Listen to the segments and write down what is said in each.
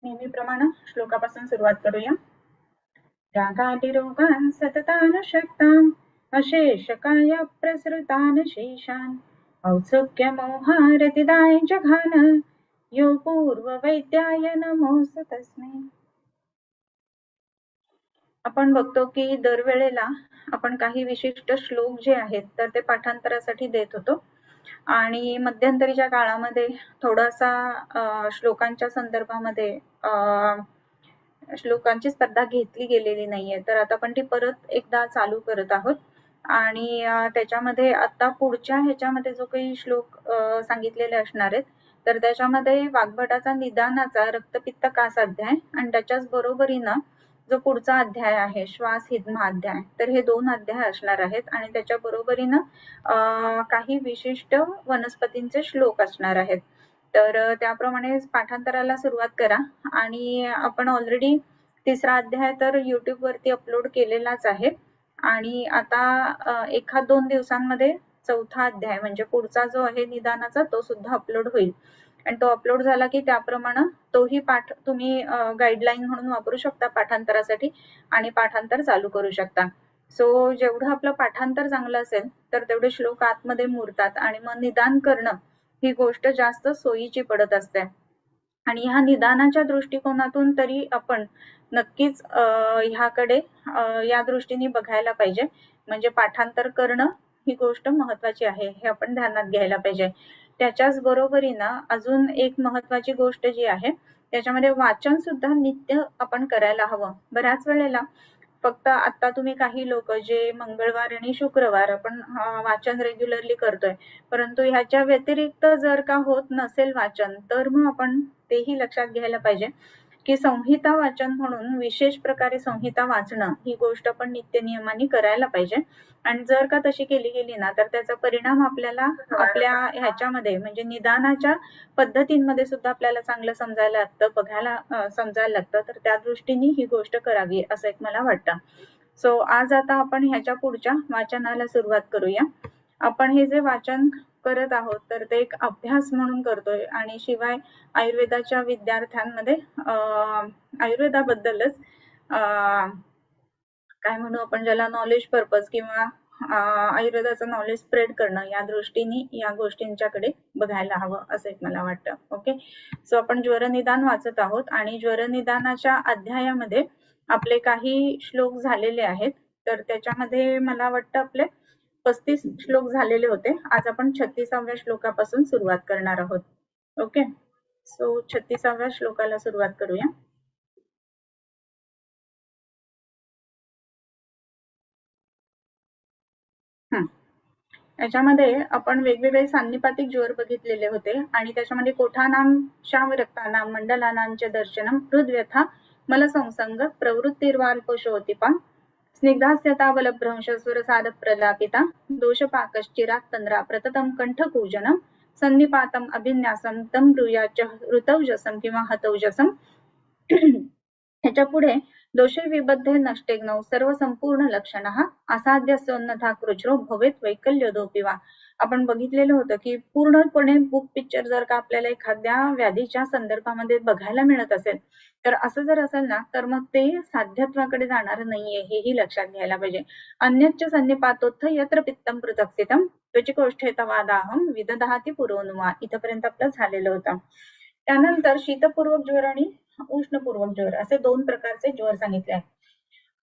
नेहमीप्रमाणे श्लोकापासून सुरुवात करूया. रागादिरोगान् सततानुशक्तान् अशेषकाय प्रसृतान् शेषान् औत्सुक्यमोहारतिदाय जघान यो पूर्ववैद्याय नमोऽस्तु तस्मै. आपण बघतो की दरवेळेला आपण काही विशिष्ट श्लोक जे आहेत तर ते पाठांतरासाठी देत होतो आणि मध्यंतरीच्या काळामध्ये थोडासा श्लोकांच्या संदर्भामध्ये श्लोकांची स्पर्धा घेतली गेलेली नाहीये, तर आता आपण ती परत एकदा चालू करत आहोत. आणि त्याच्यामध्ये आता पुढच्या ह्याच्यामध्ये जो काही श्लोक सांगितलेले असणार आहेत तर त्याच्यामध्ये वाग्भटाचा निदानाचा रक्तपित्त कास अध्याय आणि त्याच्याच बरोबरीनं जो पुढचा अध्याय आहे श्वास हिद्मा अध्याय, तर हे 2 अध्याय असणार आहेत आणि त्याच्या बरोबरीनं काही विशिष्ट वनस्पतींचे श्लोक असणार आहेत. तर त्याप्रमाणे पाठांतराला सुरुवात करा. आणि आपण ऑलरेडी 3रा अध्याय तर YouTube वरती अपलोड केलेलाच आहे आणि आता 1-2 दिवसांमध्ये 4था अध्याय म्हणजे पुढचा जो आहे निदानाचा तो सुद्धा अपलोड होईल आणि तो अपलोड झाला की त्याप्रमाणे तोही पाठ तुम्ही गाईडलाईन म्हणून वापरू शकता पाठांतरासाठी आणि पाठांतर चालू करू शकता. सो जेवढं आपलं पाठांतर चांगलं असेल तर तेवढे श्लोक आतमध्ये मुरतात आणि मग निदान करणं ही गोष्ट जास्त सोयीची पडत असते. आणि ह्या निदानाच्या दृष्टिकोनातून तरी आपण नक्कीच ह्याकडे या दृष्टीने बघायला पाहिजे. म्हणजे पाठांतर करणं ही गोष्ट महत्वाची आहे हे आपण ध्यानात घ्यायला पाहिजे. त्याच्याच बरोबरीनं अजून एक महत्वाची गोष्ट जी आहे त्याच्यामध्ये वाचन सुद्धा नित्य आपण करायला हवं. बऱ्याच वेळेला फक्त आता तुम्ही काही लोक जे मंगळवार आणि शुक्रवार आपण वाचन रेग्युलरली करतोय, परंतु ह्याच्या व्यतिरिक्त जर का होत नसेल वाचन तर मग आपण तेही लक्षात घ्यायला पाहिजे की संहिता वाचन म्हणून विशेष प्रकारे संहिता वाचणं ही गोष्ट आपण नित्य नियमाने करायला पाहिजे. आणि जर का तशी केली गेली ना तर त्याचा परिणाम आपल्याला आपल्या ह्याच्यामध्ये म्हणजे निदानाच्या पद्धतींमध्ये सुद्धा आपल्याला चांगलं समजायला लागतं, बघायला समजायला लागतं. तर त्या दृष्टीने ही गोष्ट करावी असं एक मला वाटतं. सो आज आता आपण ह्याच्या पुढच्या वाचनाला सुरुवात करूया. आपण हे जे वाचन करत आहोत तर ते एक अभ्यास म्हणून करतोय आणि शिवाय आयुर्वेदाच्या विद्यार्थ्यांमध्ये आयुर्वेदाबद्दलच काय म्हणू आपण ज्याला नॉलेज पर्पज किंवा आयुर्वेदाचं नॉलेज स्प्रेड करणं या दृष्टीने या गोष्टींच्याकडे बघायला हवं असं एक मला वाटतं. ओके, सो आपण ज्वरनिदान वाचत आहोत आणि ज्वरनिदानाच्या अध्यायामध्ये आपले काही श्लोक झालेले आहेत. तर त्याच्यामध्ये मला वाटतं आपले 35 श्लोक झालेले होते. आज आपण 36व्या श्लोकापासून सुरुवात करणार आहोत. ओके, सो 36व्या श्लोकाला सुरुवात करूया. याच्यामध्ये आपण वेगवेगळे सान्निपातिक ज्वर बघितलेले होते आणि त्याच्यामध्ये कोठानाम शावरक्तानाम मंडलानांचे दर्शनम हृदव्यथा मलसंसंग प्रवृत्तिर्वाल्पशोतिपा स्निग्धास्यतावलभ्रंश स्वरसाद प्रलापिता दोषपाकश्चिरात् तंद्रा प्रततम कंठकूजनम सन्निपातम अभिन्यासम तम ब्रूयाच ऋतौजसम किंवा हतौजसम. ह्याच्या पुढे दोषे विबद्धे नष्टेग्नौ सर्व संपूर्ण लक्षणः असाध्यस्योन्नथा कृच्छ्रो भवेत वैकल्योदोपिवा. आपण बघितलेलं होतं की पूर्णपणे बुक पिक्चर जर का आपल्याला एखाद्या व्याधीच्या संदर्भामध्ये बघायला मिळत असेल तर असं जर असेल ना तर मग ते साध्यत्वाकडे जाणार नाहीये हेही लक्षात घ्यायला पाहिजे. अन्यच्च सन्निपातोत्थ यत्र पित्तम पृथक्स्थितम त्वचिकोष्ठेतवादाहम विदधाति पुरोनुवा. इथपर्यंत आपलं झालेलं होतं. त्यानंतर शीतपूर्वक ज्वर आणि उष्णपूर्वक ज्वर असे 2 प्रकारचे ज्वर सांगितले आहेत.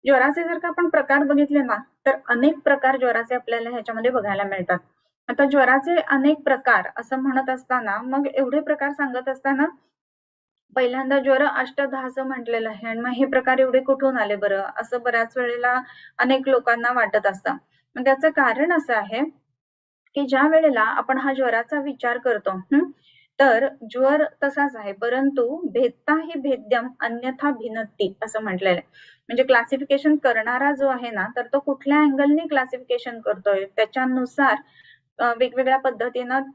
ज्वराचे जर का आपण प्रकार बघितले ना तर अनेक प्रकार ज्वराचे आपल्याला ह्याच्यामध्ये बघायला मिळतात. आता ज्वराचे अनेक प्रकार असं म्हणत असताना मग एवढे प्रकार सांगत असताना पहिल्यांदा ज्वर अष्टधा असं म्हटलेलं आहे आणि मग हे प्रकार एवढे कुठून आले बरं असं बऱ्याच वेळेला अनेक लोकांना वाटत असतं. मग त्याचं कारण असं आहे की ज्या वेळेला आपण हा ज्वराचा विचार करतो तर ज्वर तसाच आहे परंतु भेदता ही भेद्यम अन्यथा भिन्नती असं म्हटलेलं आहे. म्हणजे क्लासिफिकेशन करणारा जो आहे ना तर तो कुठल्या अँगलने क्लासिफिकेशन करतोय त्याच्यानुसार वेगवेगळ्या पद्धतीनं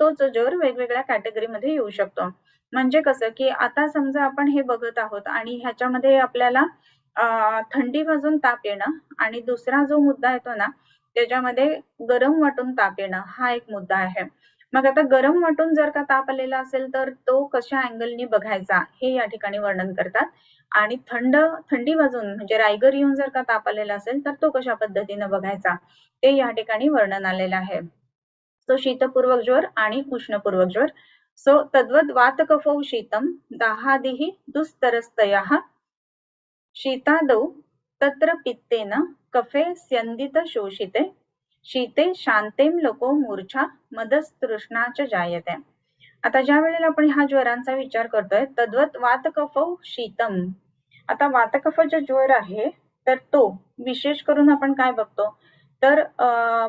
तोच ज्वर वेगवेगळ्या कॅटेगरीमध्ये येऊ शकतो. म्हणजे कसं की आता समजा आपण हे बघत आहोत आणि ह्याच्यामध्ये आपल्याला थंडी वाजून ताप येणं आणि दुसरा जो मुद्दा येतो ना त्याच्यामध्ये गरम वाटून ताप येणं हा एक मुद्दा आहे. मग आता गरम वाटून जर का ताप आलेला असेल तर तो कशा अँगलनी बघायचा हे या ठिकाणी वर्णन करतात. आणि थंडी वाजून म्हणजे रायगर येऊन जर का ताप आलेला असेल तर तो कशा पद्धतीने बघायचा ते या ठिकाणी वर्णन आलेलं आहे. सो शीतपूर्वक ज्वर आणि उष्णपूर्वक ज्वर. सो तद्वद वातकफौ शीतम दाहादिः दुस्तरस्तयः शीतादौ तत्र पित्तेन कफे स्यंदित शोषिते शीते शांतेम लोको मूर्छा मदस्तृष्णा च जायते. आता ज्या वेळेला आपण ह्या ज्वरांचा विचार करतोय तद्वत वातकफौ शीतम. आता वातकफ जो ज्वर आहे तर तो विशेष करून आपण काय बघतो तर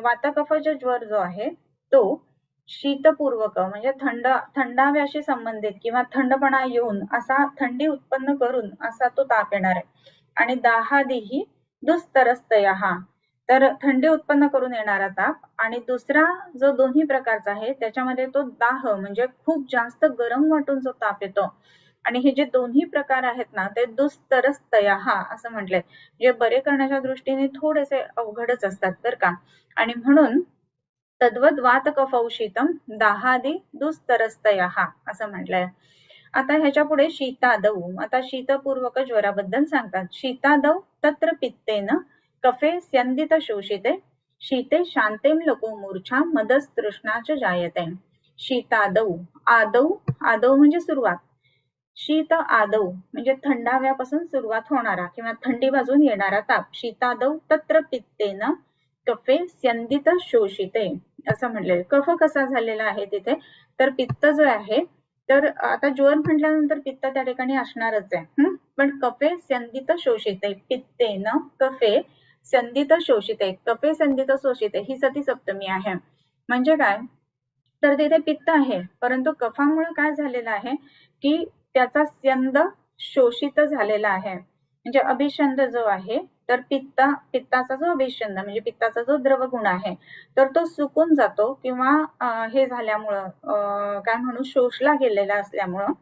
वातकफ ज्वर जो आहे तो शीतपूर्वक म्हणजे थंडाव्याशी संबंधित किंवा थंडपणा येऊन असा थंडी उत्पन्न करून असा तो ताप येणार आहे. आणि दाहादिही दुस्तरस्तयः तर थंडी उत्पन्न करून येणारा ताप. आणि दुसरा जो दोन्ही प्रकारचा आहे त्याच्यामध्ये तो दाह म्हणजे खूप जास्त गरम वाटून जो ताप येतो. आणि हे जे दोन्ही प्रकार आहेत ना ते दुस्तरस्तयः असं म्हटलंय, जे बरे करण्याच्या दृष्टीने थोडेसे अवघडच असतात बरं का. आणि म्हणून तद्वद वातकफौ शीतम दाहादी दुस्तरस्तयः असं म्हटलंय. आता ह्याच्या पुढे शीतादौ. आता शीतपूर्वक ज्वराबद्दल सांगतात. शीतादौ तत्र पित्तेन कफे स्यंदित शोषिते शीते शांतेम लोको मूर्छा मदस्तृष्णा च जायते. शीतादौ. आदौ. आदौ म्हणजे सुरुवात. शीत आदौ म्हणजे थंडाव्यापासून सुरुवात होणारा किंवा थंडी वाजून येणारा ताप. शीतादौ तत्र पित्तेन कफे स्यंदित शोषिते असं म्हटलेलं. कफ कसा झालेला आहे तिथे तर पित्त जो आहे तर आता ज्वर म्हटल्यानंतर पित्त त्या ठिकाणी असणारच आहे. पण कफे स्यंदित शोषिते पित्तेन कफे स्यंदित शोषिते. कफे स्यंदित शोषिते ही सती सप्तमी आहे. म्हणजे काय तर तिथे पित्त आहे परंतु कफामुळे काय झालेलं आहे की त्याचा स्यंद शोषित झालेला आहे. म्हणजे अभिषंद जो आहे तर पित्ताचा जो अभिषंद म्हणजे पित्ताचा जो द्रवगुण आहे तर तो सुकून जातो किंवा हे झाल्यामुळं काय म्हणू शोषला गेलेला असल्यामुळं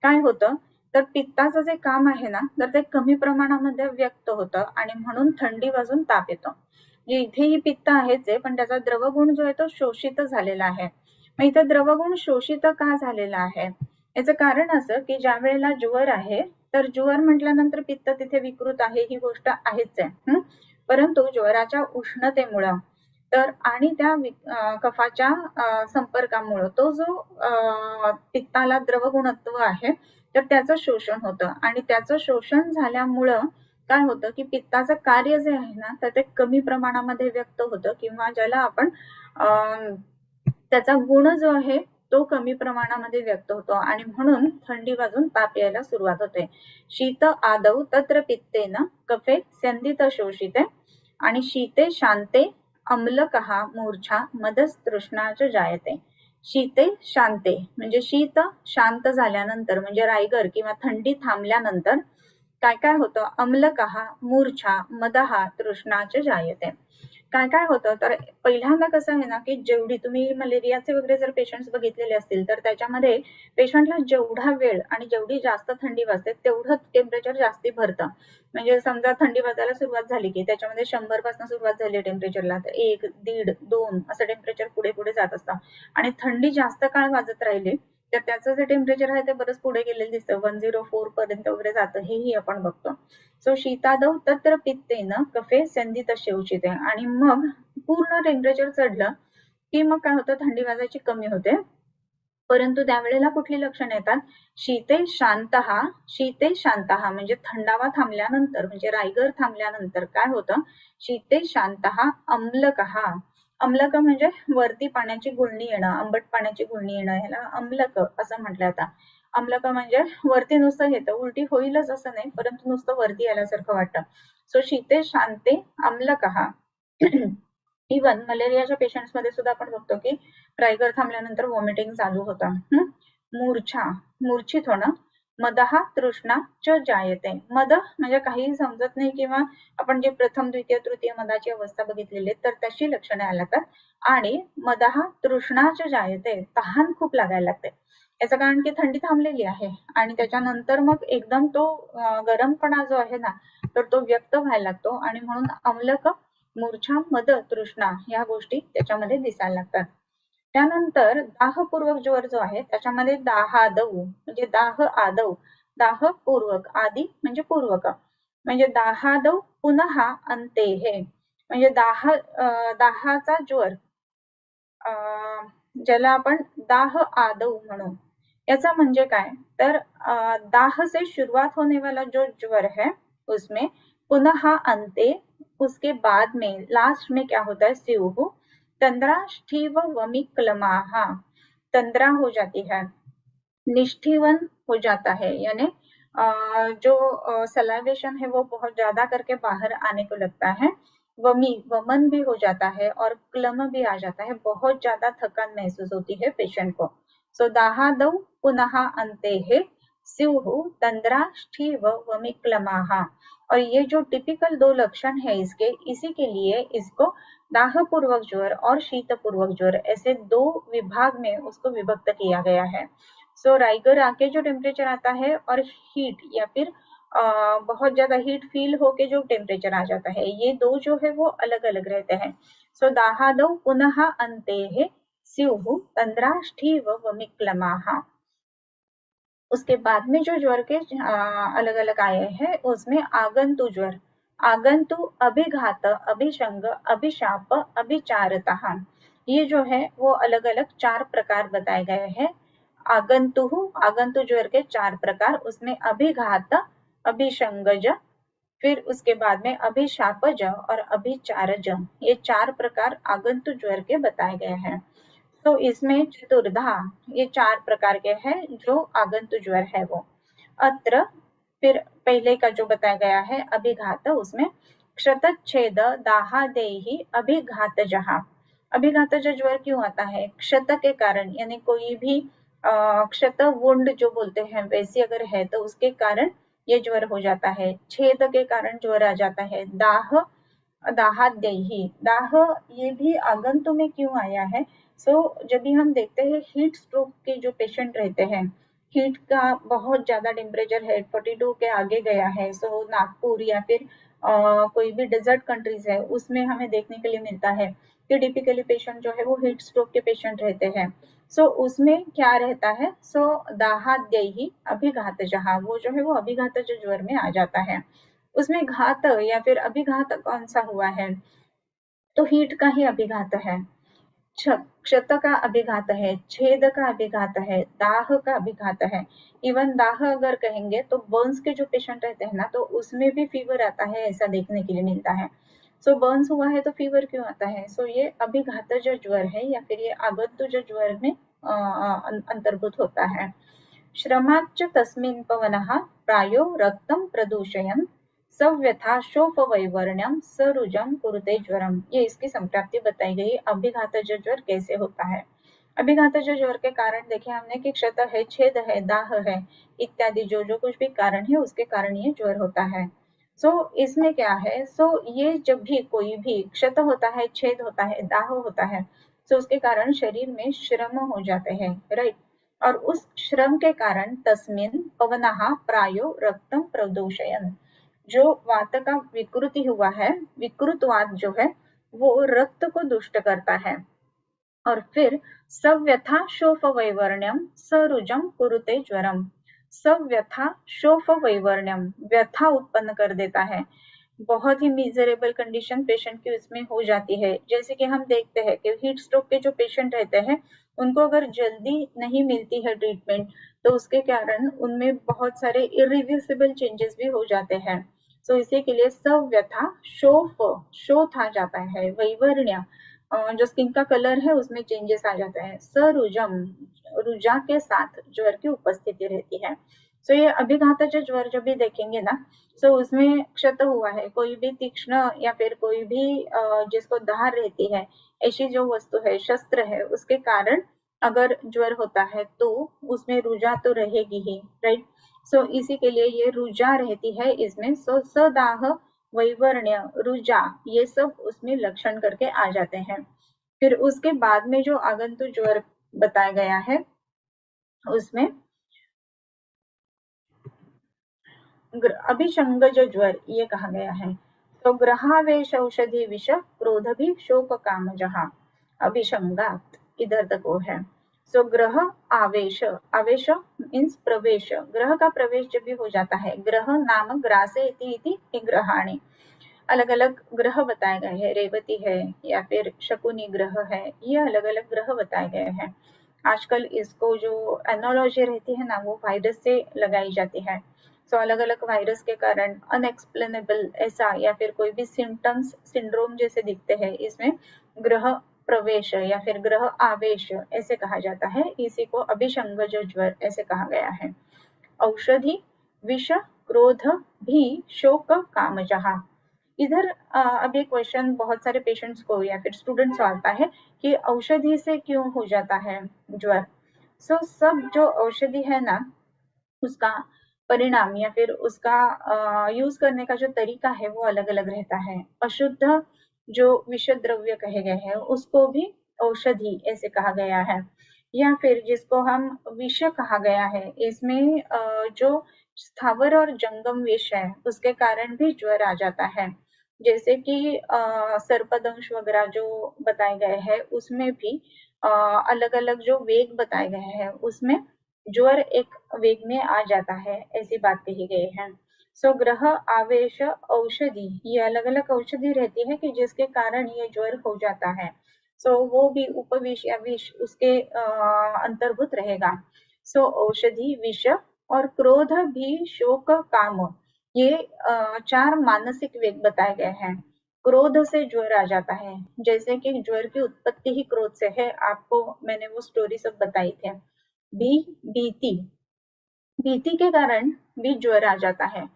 काय होतं तर पित्ताचं जे काम आहे ना तर ते कमी प्रमाणामध्ये व्यक्त होतं आणि म्हणून थंडी वाजून ताप येतो. म्हणजे इथेही पित्त आहेच आहे पण त्याचा द्रवगुण जो आहे तो शोषित झालेला आहे. मग इथे द्रवगुण शोषित का झालेला आहे याचं कारण असं की ज्या वेळेला ज्वर आहे तर ज्वर म्हटल्यानंतर पित्त तिथे विकृत आहे ही गोष्ट आहेच आहे. परंतु ज्वराच्या उष्णतेमुळं तर आणि त्या कफाच्या संपर्कामुळं तो जो पित्ताला द्रवगुणत्व आहे तर त्याचं शोषण होतं आणि त्याचं शोषण झाल्यामुळं काय होतं की पित्ताचं कार्य जे आहे ना तर ते कमी प्रमाणामध्ये व्यक्त होतं किंवा ज्याला आपण त्याचा गुण जो आहे तो कमी प्रमाणामध्ये व्यक्त होतो आणि म्हणून थंडी वाजून ताप यायला सुरुवात होते. शीत आदौ तत्र पित्तेन कफे स्यंदित शोषिते आणि शीते शांते अम्लकः मूर्छा मदस्तृष्णा च जायते. शीते शांते म्हणजे शीत शांत झाल्यानंतर म्हणजे रायगर किंवा थंडी थांबल्यानंतर काय काय होतं अम्लकः मूर्छा मदः तृष्णा च जायते. काय काय होतं तर पहिल्यांदा कसं आहे ना की जेवढी तुम्ही मलेरियाचे वगैरे जर पेशंट्स बघितलेले असतील तर त्याच्यामध्ये पेशंटला जेवढा वेळ आणि जेवढी जास्त थंडी वाजते तेवढं टेम्परेचर जास्ती भरतं. म्हणजे समजा थंडी वाजायला सुरुवात झाली की त्याच्यामध्ये 100 पासून सुरुवात झाली टेम्परेचरला तर 1, 1.5, 2 असं टेम्परेचर पुढे पुढे जात असतं. आणि थंडी जास्त काळ वाजत राहिली तर त्याचं जे टेम्परेचर आहे ते बरंच पुढे गेलेलं दिसतं 104 पर्यंत वगैरे जातं हेही आपण बघतो. सो शीतादौ तत्र पित्तेन कफे स्यंदित शोषिते. आणि मग पूर्ण टेम्परेचर चढलं की मग काय होतं थंडी वाजायची कमी होते. परंतु त्यावेळेला कुठली लक्षणं येतात शीते शांतः म्हणजे थंडावा थांबल्यानंतर म्हणजे रायगर थांबल्यानंतर काय होतं शीते शांतः अम्लकः. अम्लक म्हणजे वरती पाण्याची गुळणी येणं आंबट पाण्याची गुळणी येणं ह्याला अम्लक असं म्हटलं जातं. अम्लक म्हणजे वरती नुसतं येतं उलटी होईलच असं नाही परंतु नुसतं वरती आल्यासारखं वाटतं. सो शीते शांते अम्लकः. इवन मलेरियाच्या पेशंट्स मध्ये सुद्धा आपण बघतो की रायगर थांबल्यानंतर वॉमिटिंग चालू होतं. मूर्छा मूर्छित होणं. मदः तृष्णा च जायते. मद म्हणजे काही समजत नाही किंवा आपण जे प्रथम द्वितीय तृतीय मदाची अवस्था बघितलेली तर तशी लक्षणे आल्या तर. आणि मदः तृष्णा च जायते तहान खूप लागायला लागते. याचं कारण की थंडी थांबलेली आहे आणि त्याच्यानंतर मग एकदम तो गरमपणा जो आहे ना तर तो व्यक्त व्हायला लागतो आणि म्हणून अम्लक मूर्छा मद तृष्णा ह्या गोष्टी त्याच्यामध्ये दिसायला लागतात. त्यानंतर दाहपूर्वक ज्वर जो आहे त्याच्यामध्ये दाहादौ म्हणजे दाह आदौ, दाहपूर्वक आदी म्हणजे पूर्वक, म्हणजे दाहादौ पुनः अंते हे म्हणजे दाहाचा ज्वर, ज्याला आपण दाह आदौ म्हणू, याचा म्हणजे काय तर दाह से शुरुआत होने वाला जो ज्वर है उसमें पुनः अंते, उसके बाद में लास्ट में क्या होता है स्युः तंद्रा स्ठीव वमिक्लमाहा, तंद्रा हो जाती है, निष्ठीवन हो जाता है, यानी जो सलाइवेशन है वो बहुत ज्यादा करके बाहर आने को लगता है, वमन भी हो जाता है और क्लम भी आ जाता है, बहुत ज्यादा थकान महसूस होती है पेशेंट को। सो दाहादौ पुनः अंते स्युः तंद्रा स्ठीव वमिक्लमाहा, और ये जो टिपिकल दो लक्षण है इसके, इसी के लिए इसको दाहपूर्वक ज्वर और शीतपूर्वक ज्वर ऐसे दो विभाग में उसको विभक्त किया गया है। सो राइगर आके जो टेम्परेचर आता है और हीट या फिर बहुत ज्यादा हीट फील होके जो टेम्परेचर आ जाता है, ये दो जो है वो अलग अलग रहते हैं। सो दाहादौ पुनः अंते स्युः तंद्रा स्ठीव वमिक्लमाहा। उसके बाद में जो ज्वर के अलग अलग आए हैं उसमें आगंतु ज्वर, आगंतु, अभिघात, अभिशंग, अभिशाप, अभिचारतः, ये जो है वो अलग अलग 4 प्रकार बताए गए हैं। आगंतु ज्वर के 4 प्रकार, उसमें अभिघात, अभिशंगज, फिर उसके बाद में अभिशापज और अभिचारज, ये 4 प्रकार आगंतु ज्वर के बताए गए हैं। तो इसमें चतुर्धा, ये 4 प्रकार के हैं जो आगंतु ज्वर है वो। अत्र फिर पहले का जो बताया गया है अभिघात, उसमें क्षतच्छेद दाहादेहि अभिघातजः, अभिघातज ज्वर क्यों आता है क्षत के कारण, यानी कोई भी क्षत वुंड जो बोलते हैं वैसी अगर है तो उसके कारण ये ज्वर हो जाता है, छेद के कारण ज्वर आ जाता है, दाहादेहि, दाह ये भी आगंतु में क्यों आया है। जब भी हम देखते हैं हीट स्ट्रोक के जो पेशेंट रहते हैं, हीट का बहुत ज्यादा टेम्परेचर है 42 के आगे गया है, नागपुर या फिर कोई भी डेजर्ट कंट्रीज है उसमें हमें देखने के लिए मिलता है कि टिपिकली पेशेंट जो है वो हीट स्ट्रोक के पेशेंट रहते हैं। उसमें क्या रहता है, दाहाद्यैहि अभिघातजः, वो जो है वो अभिघातज ज्वर में आ जाता है। उसमें घात या फिर अभिघात कौन सा हुआ है, तो हीट का ही अभिघात है, क्षत का अभिघात है, छेद का अभिघात है, दाह का अभिघात है। इवन दाह अगर कहेंगे तो बर्न्स के जो पेशेंट रहते हैं ना, तो उसमें भी फीवर आता है, ऐसा देखने के लिए मिलता है। बर्न्स हुआ है तो फीवर क्यों आता है, ये अभिघात जो ज्वर है या फिर ये आगंतु जो ज्वर में अंतर्भूत होता है। श्रमाच्च तस्मिन् पवनः प्रायो रक्तं प्रदूषयन् सव्यथा शोफवैवर्ण्यम सरुजम कुरुते ज्वरम, ये इसकी संप्राप्ति बताई गई। अभिघातज ज्वर कैसे होता है, अभिघातज ज्वर के कारण देखे हमने कि क्षत है, छेद है, दाह है इत्यादि जो जो कुछ भी कारण है उसके कारण ये ज्वर होता है। इसमें क्या है, ये जब भी कोई भी क्षत होता है, छेद होता है, दाह होता है, उसके कारण शरीर में श्रम हो जाते हैं, राइट, और उस श्रम के कारण तस्मिन पवनः प्रायो रक्तम प्रदूषयन्, जो वात का विकृति हुआ है, विकृत वात जो है वो रक्त को दुष्ट करता है, और फिर सव्यथा शोफ वैवर्ण्यम सरुजम कुरुते ज्वरम, सव्यथा शोफ वैवर्ण्यम, व्यथा उत्पन्न कर देता है, बहुत ही मिजरेबल कंडीशन पेशेंट की उसमें हो जाती है। जैसे कि हम देखते हैं कि हीट स्ट्रोक के जो पेशेंट रहते हैं उनको अगर जल्दी नहीं मिलती है ट्रीटमेंट तो उसके कारण उनमें बहुत सारे इरिवर्सिबल चेंजेस भी हो जाते हैं। इसी के लिए सव्यथा शोथ आ जाता है, वैवर्ण्य जो स्किन का कलर है उसमें चेंजेस आ जाता है, सरुजम, रुजा के साथ ज्वर की उपस्थिति रहती है। ये अभिघातज ज्वर जब भी देखेंगे ना, उसमें क्षत हुआ है, कोई भी तीक्ष्ण या फिर कोई भी जिसको धार रहती है ऐसी जो वस्तु है, शस्त्र है, उसके कारण अगर ज्वर होता है तो उसमें रुजा तो रहेगी ही, राइट। इसी के लिए ये रुजा रहती है इसमें। सदाह, वैवर्ण्य, रुजा, ये सब उसमें लक्षण करके आ जाते हैं। फिर उसके बाद में जो आगंतु ज्वर बताया गया है उसमें अभिशंगज ज्वर ये कहा गया है। ग्रहावेश औषधि विष क्रोध भी शोक कामजः, अभिशंगात, इधर तक वो है। सो ग्रह आवेश, आवेश मीन्स प्रवेश, ग्रह का प्रवेश जब भी हो जाता है, ग्रह नाम ग्रासे इति ग्रहाणि, अलग अलग ग्रह बताए गए हैं, रेवती है या फिर शकुनी ग्रह है, ये अलग अलग ग्रह बताए गए हैं। आजकल इसको जो एनोलॉजी रहती है ना वो वायरस से लगाई जाती है। सो अलग अलग वायरस के कारण अनएक्सप्लेनेबल ऐसा या फिर कोई भी सिम्टम्स सिंड्रोम जैसे दिखते हैं, इसमें ग्रह प्रवेश या फिर ग्रह आवेश ऐसे कहा जाता है। इसी को अभिसंगज ज्वर ऐसे कहा गया है। औषधि विष क्रोध भी शोक काम जहा, इधर अब ये क्वेश्चन बहुत सारे पेशेंट्स को या फिर स्टूडेंट्स को आता है कि औषधि से क्यों हो जाता है ज्वर। सो सब जो औषधि है ना उसका परिणाम या फिर उसका यूज करने का जो तरीका है वो अलग अलग रहता है। अशुद्ध जो विषय द्रव्य कहे गए हैं उसको भी औषधि ऐसे कहा गया है, या फिर जिसको हम विष कहा गया है, इसमें जो स्थावर और जंगम विष है उसके कारण भी ज्वर आ जाता है। जैसे कि सर्पदंश वगैरह जो बताए गए हैं उसमें भी अलग अलग जो वेग बताए गए हैं उसमें ज्वर एक वेग में आ जाता है, ऐसी बात कही गई है। सो ग्रह आवेश औषधि, ये अलग अलग औषधि रहती है कि जिसके कारण ये ज्वर हो जाता है। सो वो भी उपविष या विष उसके अंतर्भूत रहेगा। सो औषधि विष और क्रोध भी शोक काम, ये चार मानसिक वेग बताए गए हैं। क्रोध से ज्वर आ जाता है, जैसे कि ज्वर की उत्पत्ति ही क्रोध से है, आपको मैंने वो स्टोरी सब बताई थी। भीति, भीति के कारण भी ज्वर आ जाता है।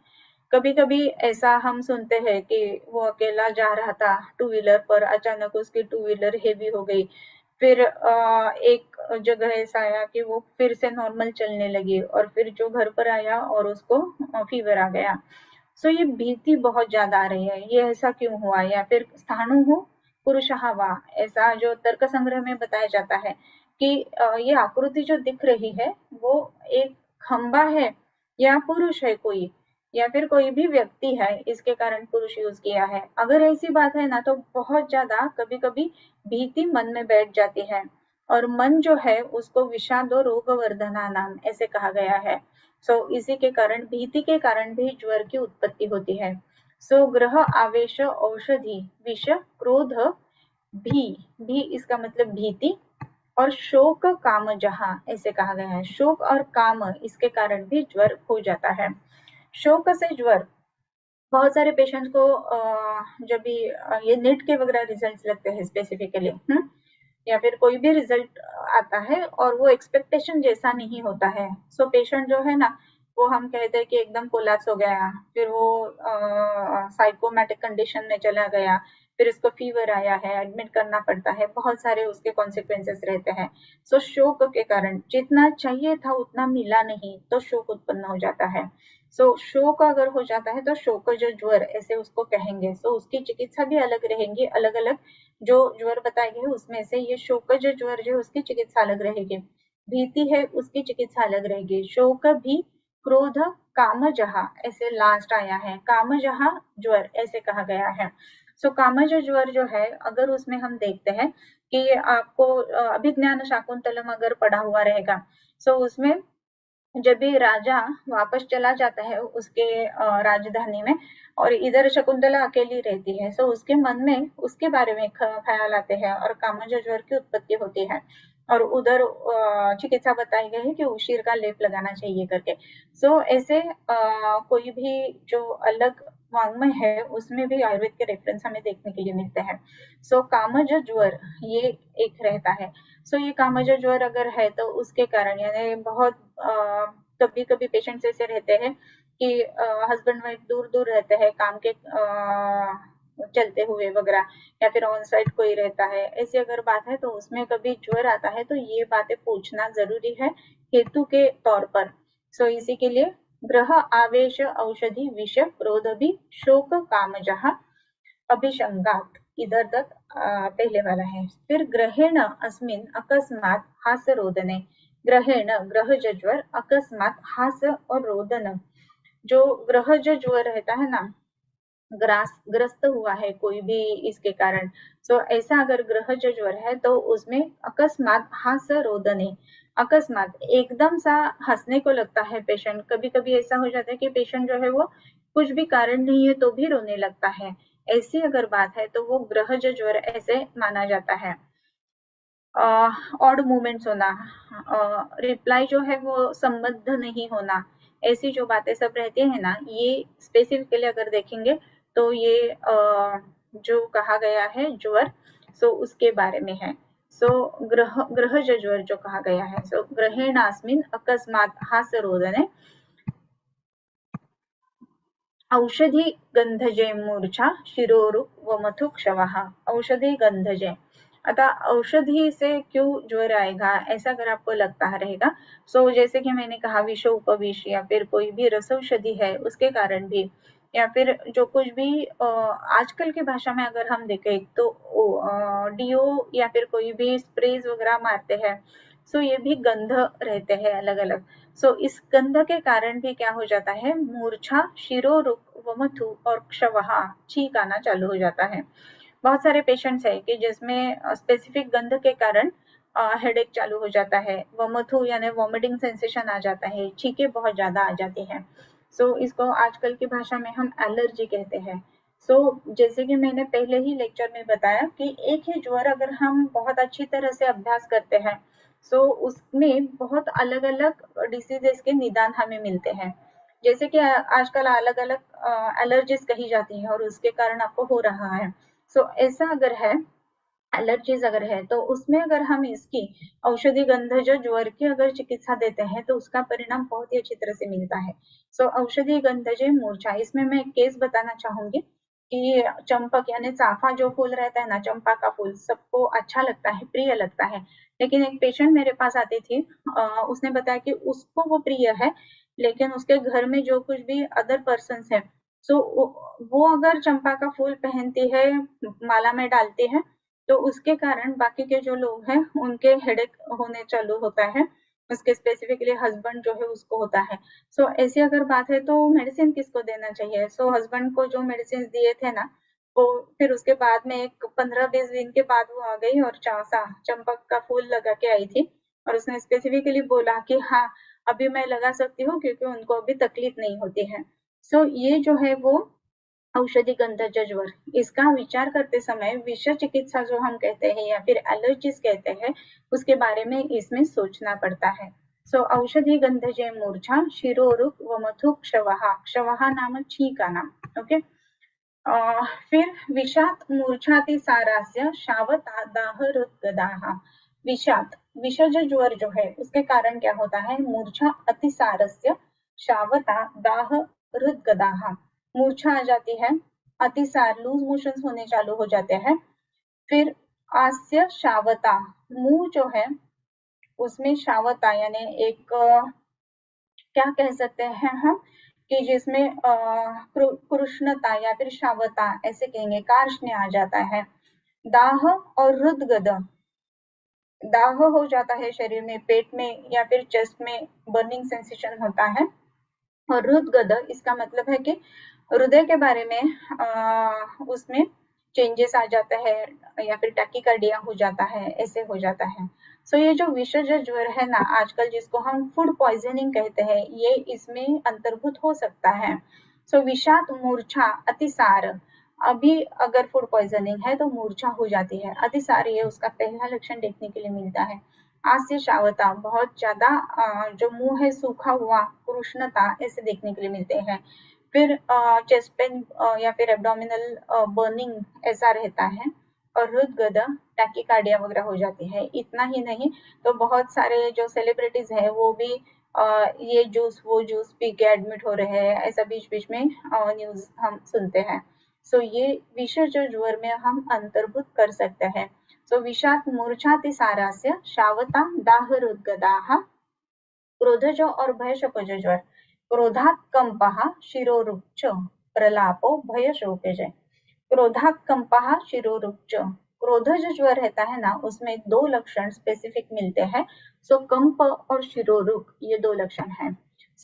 कभी कभी ऐसा हम सुनते हैं कि वो अकेला जा रहा था टू व्हीलर पर, अचानक उसकी टू व्हीलर हेवी हो गई, फिर एक जगह ऐसा आया कि वो फिर से नॉर्मल चलने लगी और फिर जो घर पर आया और उसको फीवर आ गया। सो ये भीति बहुत ज्यादा आ रही है, ये ऐसा क्यों हुआ। या फिर स्थाणु पुरुषः वा, ऐसा जो तर्क संग्रह में बताया जाता है कि ये आकृति जो दिख रही है वो एक खंबा है या पुरुष है कोई, या फिर कोई भी व्यक्ति है, इसके कारण पुरुष यूज किया है। अगर ऐसी बात है ना तो बहुत ज्यादा कभी कभी भीति मन में बैठ जाती है, और मन जो है उसको विषादो रोगवर्धना नाम ऐसे कहा गया है। सो इसी के कारण, भीति के कारण भी ज्वर की उत्पत्ति होती है। सो ग्रह आवेश औषधि विष क्रोध भी इसका मतलब भीति, और शोक काम जहां ऐसे कहा गया है। शोक और काम इसके कारण भी ज्वर हो जाता है। शोक से ज्वर बहुत सारे पेशेंट्स को जब भी ये नेट के वगैरह रिजल्ट्स लगते हैं स्पेसिफिकली, या फिर कोई भी रिजल्ट आता है और वो एक्सपेक्टेशन जैसा नहीं होता है। सो पेशेंट जो है ना वो हम कहते हैं कि एकदम कोलैप्स हो गया, फिर वो साइकोमैटिक कंडीशन में चला गया, फिर उसको फीवर आया है, एडमिट करना पड़ता है, बहुत सारे उसके कॉन्सिक्वेंसेस रहते हैं। सो शोक के कारण जितना चाहिए था उतना मिला नहीं तो शोक उत्पन्न हो जाता है। सो शोक अगर हो जाता है तो शोकज ज्वर ऐसे उसको कहेंगे। सो उसकी चिकित्सा भी अलग रहेंगी, अलग अलग जो ज्वर बताए गए उसमें से ये शोकज ज्वर जो उसकी चिकित्सा अलग रहेगी, भीति है उसकी चिकित्सा अलग रहेगी। शोक भी क्रोध कामजहा ऐसे लास्ट आया है, कामजहा ज्वर ऐसे कहा गया है। सो कामज ज्वर जो है अगर उसमें हम देखते हैं कि आपको अभिज्ञान शाकुंतलम अगर पढ़ा हुआ रहेगा, सो उसमें जब भी राजा वापस चला जाता है उसके राजधानी में और इधर शकुंतला अकेली रहती है, सो उसके मन में उसके बारे में ख्याल आते हैं और कामज ज्वर की उत्पत्ति होती है। और उधर चिकित्सा बताई गई है कि उशीर का लेप लगाना चाहिए करके। सो ऐसे कोई भी जो अलग वांग्मय है उसमें भी आयुर्वेद के रेफरेंस हमें देखने के लिए मिलते हैं। सो कामज ज्वर ये एक रहता है। सो ये कामज ज्वर अगर है तो उसके कारण यानी बहुत कभी कभी पेशेंट्स ऐसे रहते हैं कि हस्बैंड वाइफ दूर दूर रहते हैं काम के चलते हुए वगैरह, या फिर ऑन साइड कोई रहता है, ऐसी अगर बात है तो उसमें कभी ज्वर आता है तो ये बातें पूछना जरूरी है हेतु के तौर पर। सो इसी के लिए ग्रह आवेश औषधि विष क्रोध भी शोक काम जहा अभिशंगात, इधर तक पहले वाला है। फिर ग्रहेण अस्मिन अकस्मात हास्य रोदने, ग्रहेण ग्रह ज्वर अकस्मात हास्य और रोदन, जो ग्रह ज्वर रहता है ना ग्रस्त हुआ है कोई भी इसके कारण, सो ऐसा अगर ग्रहज ज्वर है तो उसमें अकस्मात हास्य रोदने, अकस्मात एकदम सा हंसने को लगता है पेशेंट। कभी कभी ऐसा हो जाता है कि पेशेंट जो है वो कुछ भी कारण नहीं है तो भी रोने लगता है। ऐसी अगर बात है तो वो ग्रहज ज्वर ऐसे माना जाता है। ऑड मूवमेंट्स होना, रिप्लाई जो है वो संबद्ध नहीं होना, ऐसी जो बातें सब रहती है ना, ये स्पेसिफिकली अगर देखेंगे तो ये जो कहा गया है ज्वर, सो उसके बारे में है। सो ग्रहज ज्वर जो कहा गया है, सो ग्रहेणास्मिन् अकस्मात् हास्यरोदने औषधी गंधजे मूर्छा शिरोरुक व मथुक्षवः। औषधी गंधजे, आता औषधि से क्यों ज्वर आएगा ऐसा अगर आपको लगता रहेगा, सो जैसे कि मैंने कहा विषो उपविष या फिर कोई भी रसौषधि है उसके कारण भी, या फिर जो कुछ भी आजकल की भाषा में अगर हम देखें तो डीओ या फिर कोई भी स्प्रेज वगैरह मारते हैं, सो ये भी गंध रहते हैं अलग अलग। सो इस गंध के कारण भी क्या हो जाता है, मूर्छा, शिरोरुक, वमथु और क्षवहा, छींक आना चालू हो जाता है। बहुत सारे पेशेंट्स है कि जिसमें स्पेसिफिक गंध के कारण हेडेक चालू हो जाता है, वमथु यानी वॉमिटिंग सेंसेशन आ जाता है, छींके बहुत ज्यादा आ जाती है। सो इसको आजकल की भाषा में हम एलर्जी कहते हैं। सो जैसे कि मैंने पहले ही लेक्चर में बताया कि एक ही ज्वर अगर हम बहुत अच्छी तरह से अभ्यास करते हैं, सो उसमें बहुत अलग अलग डिसीजेस के निदान हमें मिलते हैं। जैसे कि आजकल अलग अलग एलर्जीज कही जाती है और उसके कारण आपको हो रहा है, सो ऐसा अगर है, एलर्जीज अगर है तो उसमें अगर हम इसकी औषधि गंध जो ज्वर की अगर चिकित्सा देते हैं तो उसका परिणाम बहुत ही अच्छी तरह से मिलता है। सो औषधि गंधजे मूर्छा, इसमें मैं एक केस बताना चाहूंगी कि चंपक यानी चाफा जो फूल रहता है ना, चंपा का फूल सबको अच्छा लगता है, प्रिय लगता है, लेकिन एक पेशेंट मेरे पास आती थी, उसने बताया कि उसको वो प्रिय है लेकिन उसके घर में जो कुछ भी अदर पर्सन है, सो वो अगर चंपा का फूल पहनती है, माला में डालती है, तो उसके कारण बाकी के जो लोग हैं उनके हेडेक होने चालू होता है, उसके स्पेसिफिकली हस्बैंड जो है उसको होता है। सो ऐसी अगर बात है तो मेडिसिन किसको देना चाहिए, सो हस्बैंड को जो मेडिसिन दिए थे ना, वो फिर उसके बाद में एक 15-20 दिन के बाद वो आ गई और चंपक का फूल लगा के आई थी, और उसने स्पेसिफिकली बोला कि हाँ अभी मैं लगा सकती हूँ क्योंकि उनको अभी तकलीफ नहीं होती है। सो ये जो है वो औषधि गंधज ज्वर, इसका विचार करते समय विषय चिकित्सा जो हम कहते हैं या फिर एलर्जीज कहते हैं उसके बारे में इसमें सोचना पड़ता है। सो औषधि गंधजे मूर्छा शिरोरुक व मथु क्षवहा, क्षवहा नाम छींक आना। ओके, फिर विषात मूर्छाति सारास्य शावता दाह रुद्गदाह। विषात, विषज ज्वर जो है उसके कारण क्या होता है, मूर्छा अतिसारस्य, शावता दाह रुद्गदाह, मूर्छा आ जाती है, अतिसार लूज मोशंस होने चालू हो जाते हैं। फिर आस्य शावता, मुंह जो है उसमें शावता यानी एक क्या कह सकते हैं हम कि जिसमें कृष्णता या फिर शावता ऐसे कहेंगे, कार्ष्ण्य आ जाता है। दाह और रुद्गद, दाह हो जाता है शरीर में, पेट में या फिर चेस्ट में बर्निंग सेंसेशन होता है। और रुद्गद इसका मतलब है कि हृदय के बारे में उसमें चेंजेस आ जाता है या फिर टैकीकार्डिया हो जाता है, ऐसे हो जाता है। सो ये जो विषज ज्वर है ना आजकल जिसको हम फूड पॉइजनिंग कहते हैं, ये इसमें अंतर्भूत हो सकता है। सो विषाद मूर्छा अतिसार, अभी अगर फूड पॉइजनिंग है तो मूर्छा हो जाती है, अतिसार ये उसका पहला लक्षण देखने के लिए मिलता है। आस्य शावता, बहुत ज्यादा जो मुंह है सूखा हुआ, कृष्णता ऐसे देखने के लिए मिलते हैं। फिर चेस्ट पेन या फिर एब्डोमिनल बर्निंग ऐसा रहता है, और हृदगद टैकीकार्डिया वगैरह हो जाती है। इतना ही नहीं तो बहुत सारे जो सेलिब्रिटीज हैं वो भी ये जूस वो जूस पी के एडमिट हो रहे हैं, ऐसा बीच बीच में न्यूज हम सुनते हैं। सो ये विषय जो ज्वर में हम अंतर्भूत कर सकते हैं। सो विषात मूर्छातिसारास्य शावता दाहरुद्गदाः, क्रोधज और भयशोकज ज्वर, क्रोधात कंपः शिरोरुक्च प्रलापो भय शोकजय। क्रोधात कंपः शिरोरुक्च, क्रोधज ज्वर रहता है ना उसमें दो लक्षण स्पेसिफिक मिलते हैं। सो कंप और शिरोरुक ये दो लक्षण हैं।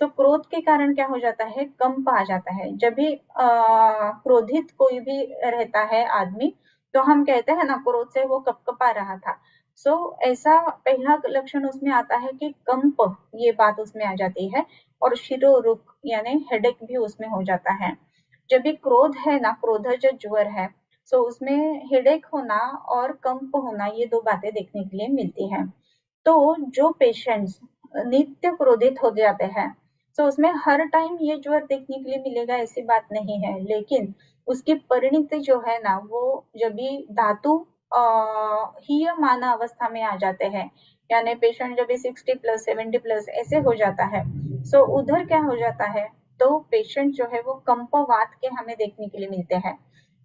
सो क्रोध के कारण क्या हो जाता है, कंप आ जाता है। जब भी क्रोधित कोई भी रहता है आदमी, तो हम कहते हैं ना क्रोध से वो कपकपा रहा था। सो ऐसा पहला लक्षण उसमें आता है कि कंप, ये बात उसमें आ जाती है। और शिरोरुख यानी हेडेक भी उसमें हो जाता है। जब भी क्रोध है ना, क्रोधज ज्वर है, सो उसमें हेडेक होना और कंप होना, ये दो बातें देखने के लिए मिलती हैं। तो जो पेशेंट्स नित्य क्रोधित हो जाते हैं, तो उसमें हर टाइम ये ज्वर देखने के लिए मिलेगा ऐसी बात नहीं है, लेकिन उसकी परिणति जो है ना, वो जब भी धातु हीयमान अवस्था में आ जाते हैं, यानी पेशेंट जब भी 60+ 70+ ऐसे हो जाता है, सो उधर क्या हो जाता है, तो पेशेंट जो है वो कंपवात के हमें देखने के लिए मिलते हैं।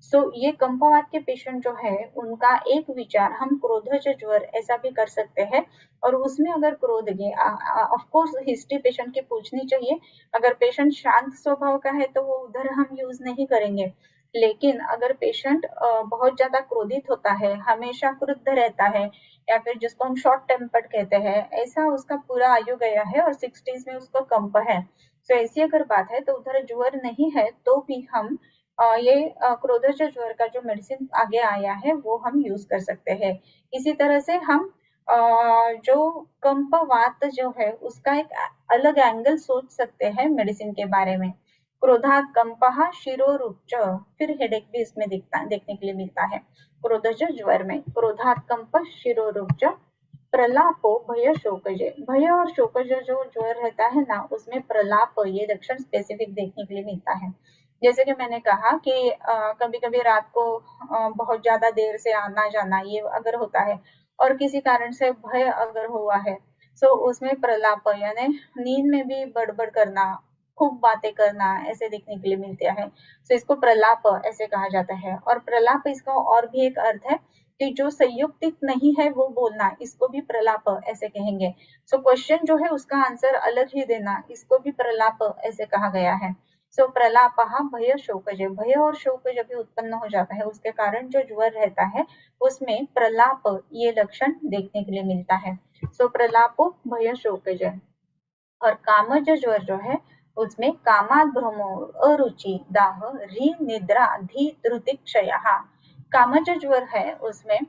सो ये कंपवात के पेशेंट जो है, उनका एक विचार हम क्रोधज ज्वर ऐसा भी कर सकते हैं। और उसमें अगर क्रोध के ऑफ कोर्स हिस्ट्री पेशेंट की पूछनी चाहिए। अगर पेशेंट शांत स्वभाव का है तो वो उधर हम यूज नहीं करेंगे। लेकिन अगर पेशेंट बहुत ज्यादा क्रोधित होता है, हमेशा क्रुद्ध रहता है, या फिर जिसको हम शॉर्ट टेम्पर्ड कहते हैं, ऐसा उसका पूरा आयु गया है और 60s में उसको कंप है, तो ऐसी अगर बात है तो उधर ज्वर नहीं है तो भी हम ये क्रोधज ज्वर का जो मेडिसिन आगे आया है वो हम यूज कर सकते हैं। इसी तरह से हम जो कंपवात जो है उसका एक अलग एंगल सोच सकते हैं मेडिसिन के बारे में। क्रोधात कंपः शिरोरुच, फिर हेडेक भी इसमें देखने के लिए मिलता है क्रोधज ज्वर में। क्रोधात कंप शिरोरुच, प्रलापो भय शोकज। भय और शोकज जो ज्वर रहता है ना, उसमें प्रलाप ये लक्षण स्पेसिफिक देखने के लिए मिलता है। जैसे कि मैंने कहा कि कभी कभी रात को बहुत ज्यादा देर से आना जाना ये अगर होता है, और किसी कारण से भय अगर हुआ है, तो उसमें प्रलाप यानी नींद में भी बड़बड़ करना, खूब बातें करना, ऐसे देखने के लिए मिलते हैं। तो इसको प्रलाप ऐसे कहा जाता है। और प्रलाप इसका और भी एक अर्थ है कि जो संयुक्तिक नहीं है वो बोलना, इसको भी प्रलाप ऐसे कहेंगे। सो क्वेश्चन जो है उसका आंसर अलग ही देना, इसको भी प्रलाप ऐसे कहा गया है। सो प्रलापः भय शोकज, भय और शोक जब भी उत्पन्न हो जाता है उसके कारण जो ज्वर रहता है उसमें प्रलाप ये लक्षण देखने के लिए मिलता है। सो प्रलापो भय शोकज। और कामज ज्वर जो है उसमें कामाद भ्रमो, अरुचि, दाह, री, निद्रा, धी, धृतिक्षय। कामज ज्वर है उसमें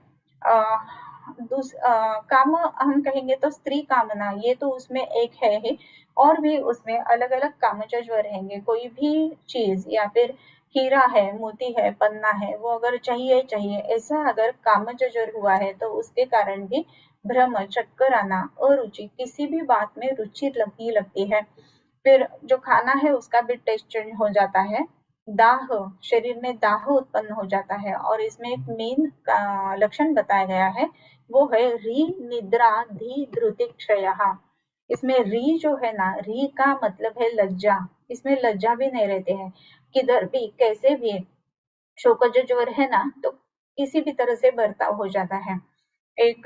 काम हम कहेंगे तो स्त्री कामना, ये तो उसमें एक है ही। और भी उसमें अलग अलग कामज ज्वर रहेंगे। कोई भी चीज या फिर हीरा है, मोती है, पन्ना है, वो अगर चाहिए चाहिए ऐसा अगर कामज ज्वर हुआ है तो उसके कारण भी भ्रम, चक्कर आना, अरुचि, किसी भी बात में रुचि नहीं लगती है। फिर जो खाना है उसका भी टेस्ट चेंज हो जाता है। दाह, शरीर में दाह उत्पन्न हो जाता है। और इसमें एक मेन लक्षण बताया गया है, वो है री, निद्रा, धी, धृतिक्षय। इसमें री जो है ना, री का मतलब है लज्जा। इसमें लज्जा भी नहीं रहते हैं, किधर भी कैसे भी शोकज ज्वर है ना, तो किसी भी तरह से बर्ताव हो जाता है। एक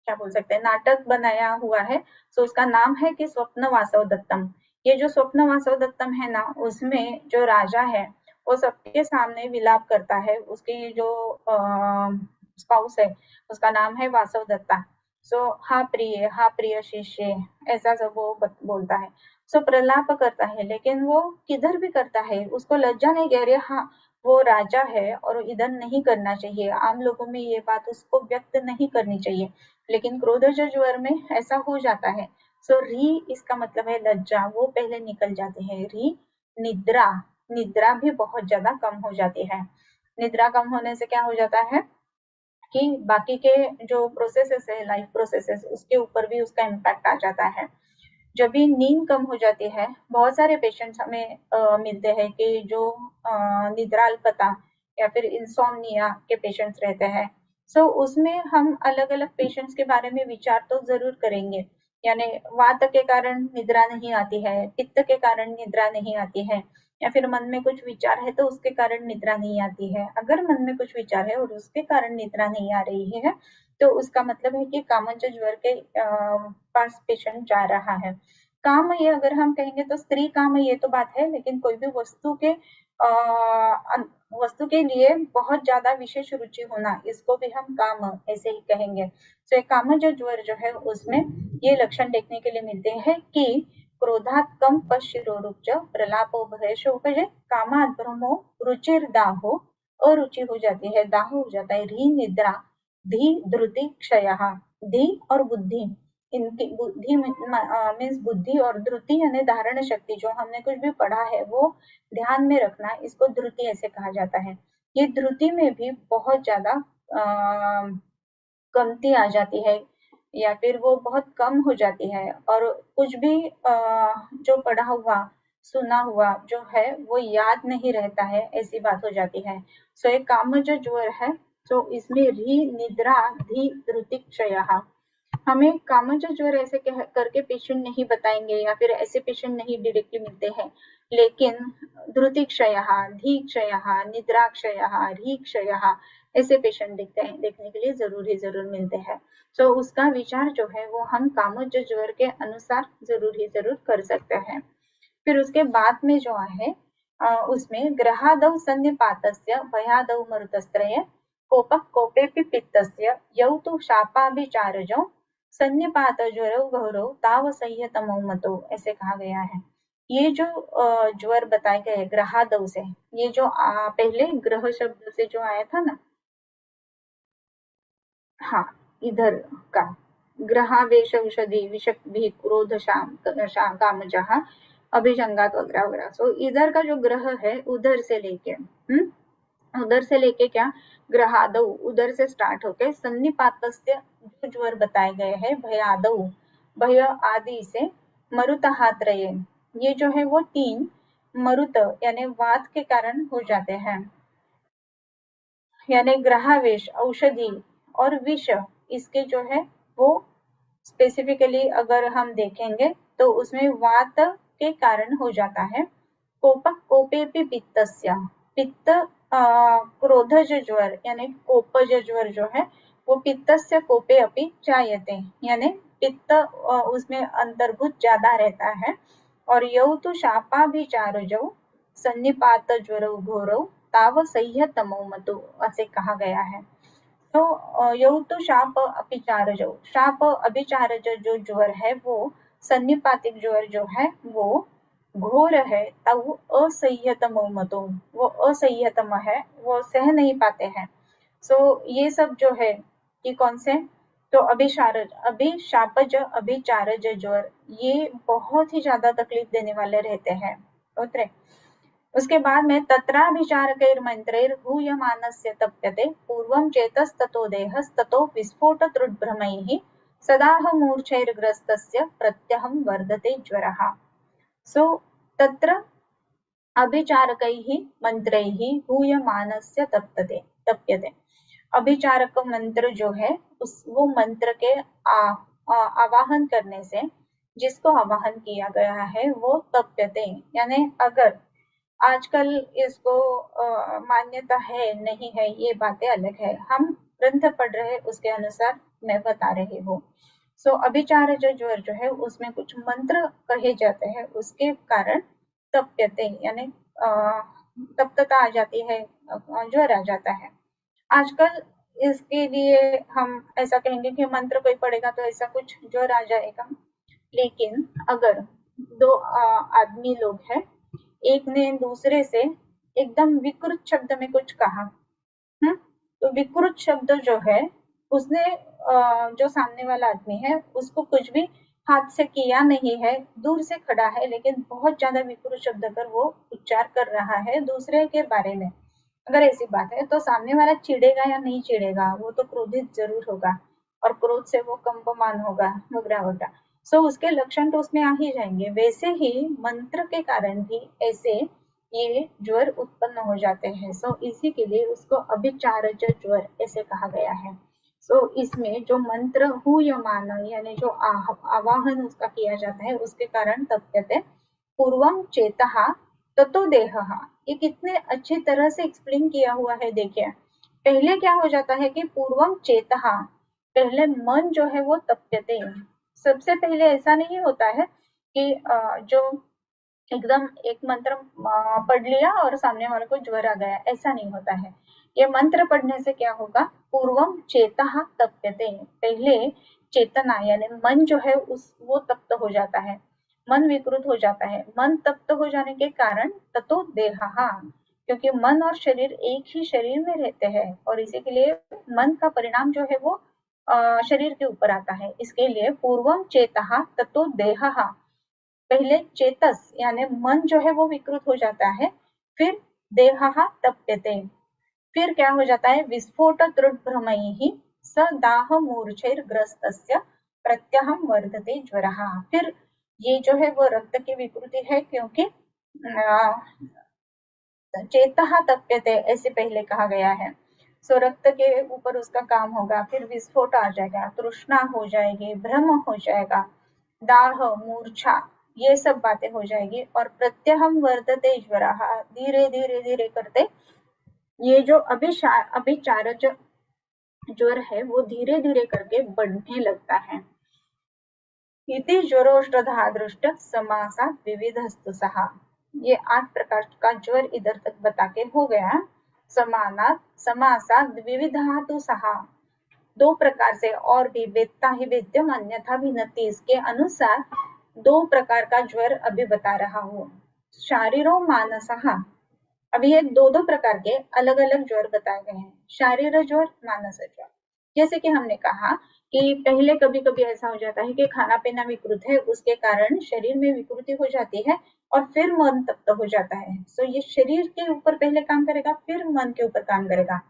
क्या बोल सकते हैं, नाटक बनाया हुआ है, तो उसका नाम है कि स्वप्न वासव दत्तम। ये जो स्वप्न वासव दत्तम है ना, उसमें जो राजा है वो सबके सामने विलाप करता है। उसकी जो स्पाउस है उसका नाम है वासव दत्ता। सो हा प्रिय शिष्य, ऐसा सब वो बोलता है। सो प्रलाप करता है, लेकिन वो किधर भी करता है उसको लज्जा नहीं कह रही। हाँ, वो राजा है और इधर नहीं करना चाहिए, आम लोगों में ये बात उसको व्यक्त नहीं करनी चाहिए, लेकिन क्रोधज ज्वर में ऐसा हो जाता है। सो री इसका मतलब है लज्जा, वो पहले निकल जाते हैं। री, निद्रा, निद्रा भी बहुत ज्यादा कम हो जाती है। निद्रा कम होने से क्या हो जाता है कि बाकी के जो प्रोसेसेस है, लाइफ प्रोसेसेस, उसके ऊपर भी उसका इम्पैक्ट आ जाता है। जब भी नींद कम हो जाती है, बहुत सारे पेशेंट्स हमें मिलते हैं कि जो निद्राल्पता या फिर इंसोम्निया के पेशेंट्स रहते हैं। सो उसमें हम अलग अलग पेशेंट्स के बारे में विचार तो जरूर करेंगे। यानी वात के कारण निद्रा नहीं आती है, पित्त के कारण निद्रा नहीं आती है, या फिर मन में कुछ विचार है तो उसके कारण निद्रा नहीं आती है। अगर मन में कुछ विचार है और उसके कारण निद्रा नहीं आ रही है, तो उसका मतलब है कि कामज ज्वर के पास पेशेंट जा रहा है। काम ये अगर हम कहेंगे तो स्त्री काम ये तो बात है, लेकिन कोई भी वस्तु के वस्तु के लिए बहुत ज्यादा विशेष रुचि होना, इसको भी हम काम ऐसे ही कहेंगे। तो कामज ज्वर जो है उसमें ये लक्षण देखने के लिए मिलते हैं कि क्रोधात कम पशिरोरुच प्रलापो भय शोकजे कामात भ्रमो रुचिर दाहो, अरुचि हो जाती है, दाह हो जाता है, री निद्रा, धी धृति क्षय, धी और बुद्धि, इनकी बुद्धि मीन्स बुद्धि और धृति यानी धारण शक्ति, जो हमने कुछ भी पढ़ा है वो ध्यान में रखना, इसको धृति ऐसे कहा जाता है। ये धृति में भी बहुत ज्यादा कमती आ जाती है या फिर वो बहुत कम हो जाती है, और कुछ भी जो पढ़ा हुआ सुना हुआ जो है वो याद नहीं रहता है, ऐसी बात हो जाती है। सो एक काम जो ज्वर है, तो इसमें री निद्रा धी धृति क्षय, हमें कामज ज्वर ऐसे करके पेशेंट नहीं बताएंगे या फिर ऐसे पेशेंट नहीं डायरेक्टली मिलते हैं, लेकिन धृति क्षय, धी क्षय, निद्रा क्षय, री क्षय, ऐसे पेशेंट दिखते हैं, देखने के लिए जरूर मिलते हैं। तो उसका विचार जो है वो हम कामज ज्वर के अनुसार जरूर कर सकते हैं। फिर उसके बाद में जो है उसमें ग्रहादौ सन्निपातस्य भयादौ मरुतस्त्रये कोपः कोपेऽपि पित्तस्य यौ तु शापाभिचारजौ सन्निपात ज्वरौ गौरव ताव संयतमो मतो, ऐसे कहा गया है। ये जो ज्वर बताए गए ग्रहादौ से, ये जो पहले ग्रह शब्द से जो आया था ना, हाँ इधर का ग्रहावेश औषधि विषक्ति क्रोध शाम कामजः अभिसंगात वगैरह वगैरह, सो इधर का जो ग्रह है उधर से लेके उधर से लेके क्या ग्रहादौ उधर से स्टार्ट होके सन्निपातस्य जो ज्वर बताए गए हैं भयादौ भय आदि से मरुतहात्रये, ये जो है वो तीन मरुत यानी वात के कारण हो जाते हैं, यानी ग्रहावेश औषधि और विष, इसके जो है वो स्पेसिफिकली अगर हम देखेंगे तो उसमें वात के कारण हो जाता है। कोप कोपेपि पित्तस्य, पित्त क्रोधज ज्वर यानी कोपज ज्वर जो है वो पित्तस्य कोपे अपि जायते, यानी पित्त उसमें अंतर्भूत ज्यादा रहता है। और यौ तो शापाभिचारजौ सन्निपात ज्वर घोरौ ताव संयतमो मतो, असे कहा गया है। तो यौ तो शाप अभिचारजौ, शाप अभिचारज जो ज्वर है वो सन्निपातिक ज्वर जो है वो घोर है, तब असंयतम मतो, वो असंयतम है, वो सह नहीं पाते हैं। सो ये सब जो है कि कौन से, तो अभिशापज अभिचारज ज्वर, ये बहुत ही ज्यादा तकलीफ देने वाले रहते हैं। उतरे उसके बाद में तत्राभिचारकैर्मन्त्रैर्हूयमानस्य तप्यते पूर्वं चेतस्ततो देहस्ततो विस्फोटत्रुद्भ्रमैः सदाह मूर्छैर्ग्रस्तस्य प्रत्यहं वर्धते ज्वरः। सो तत्र अभिचारकैः मंत्रैः हूयमानस्य तप्यते, अभिचारक मंत्र जो है उस वो मंत्र के आवाहन करने से जिसको आवाहन किया गया है वो तप्यते, यानी अगर आजकल इसको मान्यता है नहीं है ये बातें अलग है, हम ग्रंथ पढ़ रहे उसके अनुसार मैं बता रही हूँ। सो अभिचार जो ज्वर जो है उसमें कुछ मंत्र कहे जाते हैं, उसके कारण तप्यते यानी तप्तता आ जाती है, ज्वर आ जाता है। आजकल इसके लिए हम ऐसा कहेंगे कि मंत्र कोई पढ़ेगा तो ऐसा कुछ ज्वर आ जाएगा, लेकिन अगर दो आदमी लोग हैं, एक ने दूसरे से एकदम विकृत शब्द में कुछ कहा, तो विकृत शब्द जो है उसने जो सामने वाला आदमी है उसको कुछ भी हाथ से किया नहीं है, दूर से खड़ा है, लेकिन बहुत ज्यादा विकृत शब्द पर वो उच्चार कर रहा है दूसरे के बारे में, अगर ऐसी बात है तो सामने वाला चिढ़ेगा या नहीं चिढ़ेगा, वो तो क्रोधित जरूर होगा और क्रोध से वो कंपमान होगा वगैरह वगैरह। सो उसके लक्षण तो उसमें आ ही जाएंगे। वैसे ही मंत्र के कारण भी ऐसे ये ज्वर उत्पन्न हो जाते हैं। सो इसी के लिए उसको अभिचारज ज्वर ऐसे कहा गया है। सो इसमें जो मंत्र हूयमान यानी जो आवाहन उसका किया जाता है उसके कारण तप्यते पूर्वम चेतः ततो देहः, ये कितने अच्छी तरह से एक्सप्लेन किया हुआ है। देखिए पहले क्या हो जाता है कि पूर्वम चेतः, पहले मन जो है वो तप्यते, सबसे पहले ऐसा नहीं होता है कि जो एकदम एक मंत्र पढ़ लिया और सामने वाले को ज्वर आ गया, ऐसा नहीं होता है। ये मंत्र पढ़ने से क्या होगा, पूर्वम चेतः तप्यते, पहले चेतना यानी मन जो है वो तप्त हो जाता है, मन विकृत हो जाता है। मन तप्त हो जाने के कारण ततो देहा, क्योंकि मन और शरीर एक ही शरीर में रहते हैं और इसी के लिए मन का परिणाम जो है वो शरीर के ऊपर आता है। इसके लिए पूर्वम चेतः ततो देहा, पहले चेतस यानी मन जो है वो विकृत हो जाता है, फिर देहा तप्यते, फिर क्या हो जाता है, विस्फोट त्रुड्भ्रमैः स दाह मूर्छैर्ग्रस्तस्य प्रत्यहम वर्धते ज्वरः। फिर ये जो है वो रक्त की विकृति है, क्योंकि चेतः तप्यते ऐसे पहले कहा गया है। सो रक्त के ऊपर उसका काम होगा, फिर विस्फोट आ जाएगा, तृष्णा हो जाएगी, भ्रम हो जाएगा, दाह मूर्छा ये सब बातें हो जाएगी, और प्रत्यहम वर्धते ज्वरः, धीरे धीरे धीरे करते ये जो अभिचारज ज्वर है वो धीरे धीरे करके बढ़ने लगता है। इति ज्वरोष्टधा दृष्ट समासात विविधस्तु सहा, ये 8 प्रकार का ज्वर इधर तक बता के हो गया। समानात समासात विविधातु सहा, 2 प्रकार से और भी, वेत्ता ही वेद्यम अन्यथा भिन्नति, इसके अनुसार 2 प्रकार का ज्वर अभी बता रहा हूँ। शारीरो मानसः, अभी ये 2 प्रकार के अलग अलग ज्वर बताए गए हैं, शारीर ज्वर, मानस ज्वर। जैसे कि हमने कहा कि पहले कभी कभी ऐसा हो जाता है कि खाना पीना विकृत है, उसके कारण शरीर में विकृति हो जाती है और फिर मन तप्त हो जाता है। तो ये शरीर के ऊपर पहले काम करेगा, फिर मन के ऊपर काम करेगा।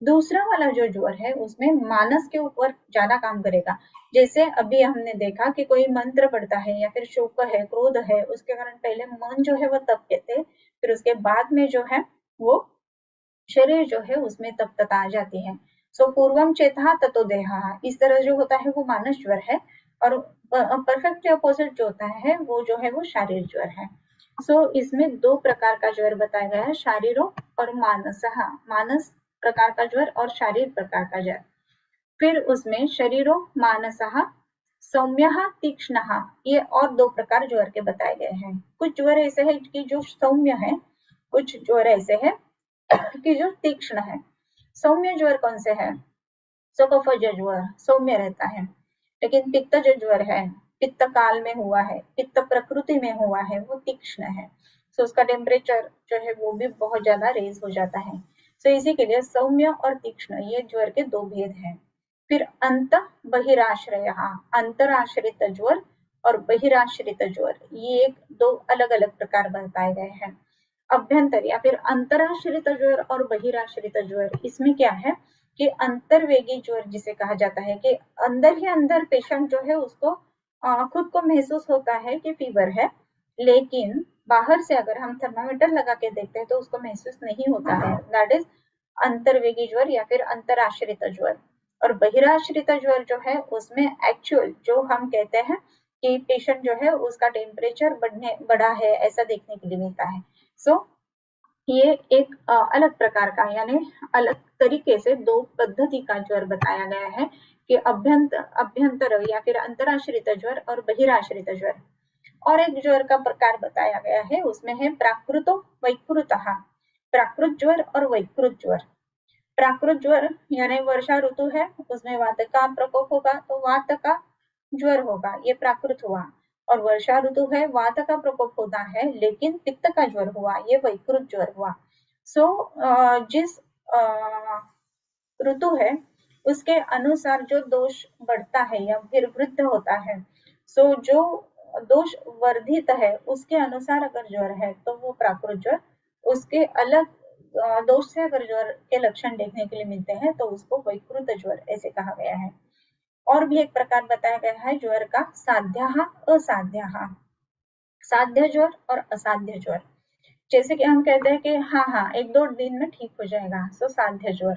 दूसरा वाला जो ज्वर है उसमें मानस के ऊपर ज्यादा काम करेगा। जैसे अभी हमने देखा कि कोई मंत्र पढ़ता है या फिर शोक है, क्रोध है, उसके कारण पहले मन जो है वो तपते थे, फिर उसके बाद में जो है वो शरीर जो है उसमें तप्तता आ जाती है। सो पूर्वम चेता ततो देहा, इस तरह जो होता है वो मानस ज्वर है, और परफेक्टली अपोजिट जो होता है वो जो है वो शारीर ज्वर है। सो इसमें 2 प्रकार का ज्वर बताया गया है, शारीरो और मानसः, मानस प्रकार का ज्वर और शारीर प्रकार का ज्वर। फिर उसमें शरीरो मानसः सौम्यः तीक्ष्णः, ये और 2 प्रकार ज्वर के बताए गए हैं। कुछ ज्वर ऐसे है कि जो सौम्य है, कुछ ज्वर ऐसे है कि जो तीक्ष्ण है। सौम्य ज्वर कौन से है, कफज ज्वर सौम्य रहता है, लेकिन पित्त जो ज्वर है, पित्त काल में हुआ है, पित्त प्रकृति में हुआ है, वो तीक्ष्ण है। सो उसका टेम्परेचर जो है वो भी बहुत ज्यादा रेज हो जाता है। सो इसी के लिए सौम्य और तीक्ष्ण ये ज्वर के 2 भेद हैं। फिर अंत बहिराश्रय, अंतराश्रित ज्वर और बहिराश्रित ज्वर, ये 2 अलग अलग प्रकार बताए गए हैं। अभ्यंतर या फिर अंतराश्रित ज्वर और बहिराश्रित ज्वर, इसमें क्या है कि अंतर्वेगी ज्वर जिसे कहा जाता है, कि अंदर ही अंदर पेशेंट जो है उसको खुद को महसूस होता है कि फीवर है, लेकिन बाहर से अगर हम थर्मामीटर लगा के देखते हैं तो उसको महसूस नहीं होता है, दैट इज अंतर्वेगी ज्वर या फिर अंतराश्रित ज्वर। और बहिराश्रित ज्वर जो है उसमें एक्चुअल जो हम कहते हैं कि पेशेंट जो है उसका टेम्परेचर बढ़ा है ऐसा देखने के लिए मिलता है। सो ये एक अलग प्रकार का यानी अलग तरीके से 2 पद्धति का ज्वर बताया गया है कि अभ्यंतर या फिर अंतराश्रित ज्वर और बहिराश्रित ज्वर। और एक ज्वर का प्रकार बताया गया है, उसमें है प्राकृतो वैकृतः, प्राकृत ज्वर और वैकृत ज्वर। प्राकृत ज्वर यानी वर्षा ऋतु है, उसमें वात का प्रकोप होगा तो वात का ज्वर होगा, ये प्राकृत हुआ। और वर्षा ऋतु है, वात का प्रकोप होता है लेकिन पित्त का ज्वर हुआ, ये वैकृत ज्वर हुआ। सो जिस ऋतु है उसके अनुसार जो दोष बढ़ता है या फिर वृद्ध होता है, सो जो दोष वर्धित है उसके अनुसार अगर ज्वर है तो वो प्राकृत ज्वर, उसके अलग दोष से अगर ज्वर के लक्षण देखने के लिए मिलते हैं तो उसको वैकृत ज्वर ऐसे कहा गया है। और भी एक प्रकार बताया गया है ज्वर का, साध्य असाध्य, साध्य ज्वर और असाध्य ज्वर। जैसे कि हम कहते हैं कि हाँ 1-2 दिन में ठीक हो जाएगा, सो साध्य ज्वर।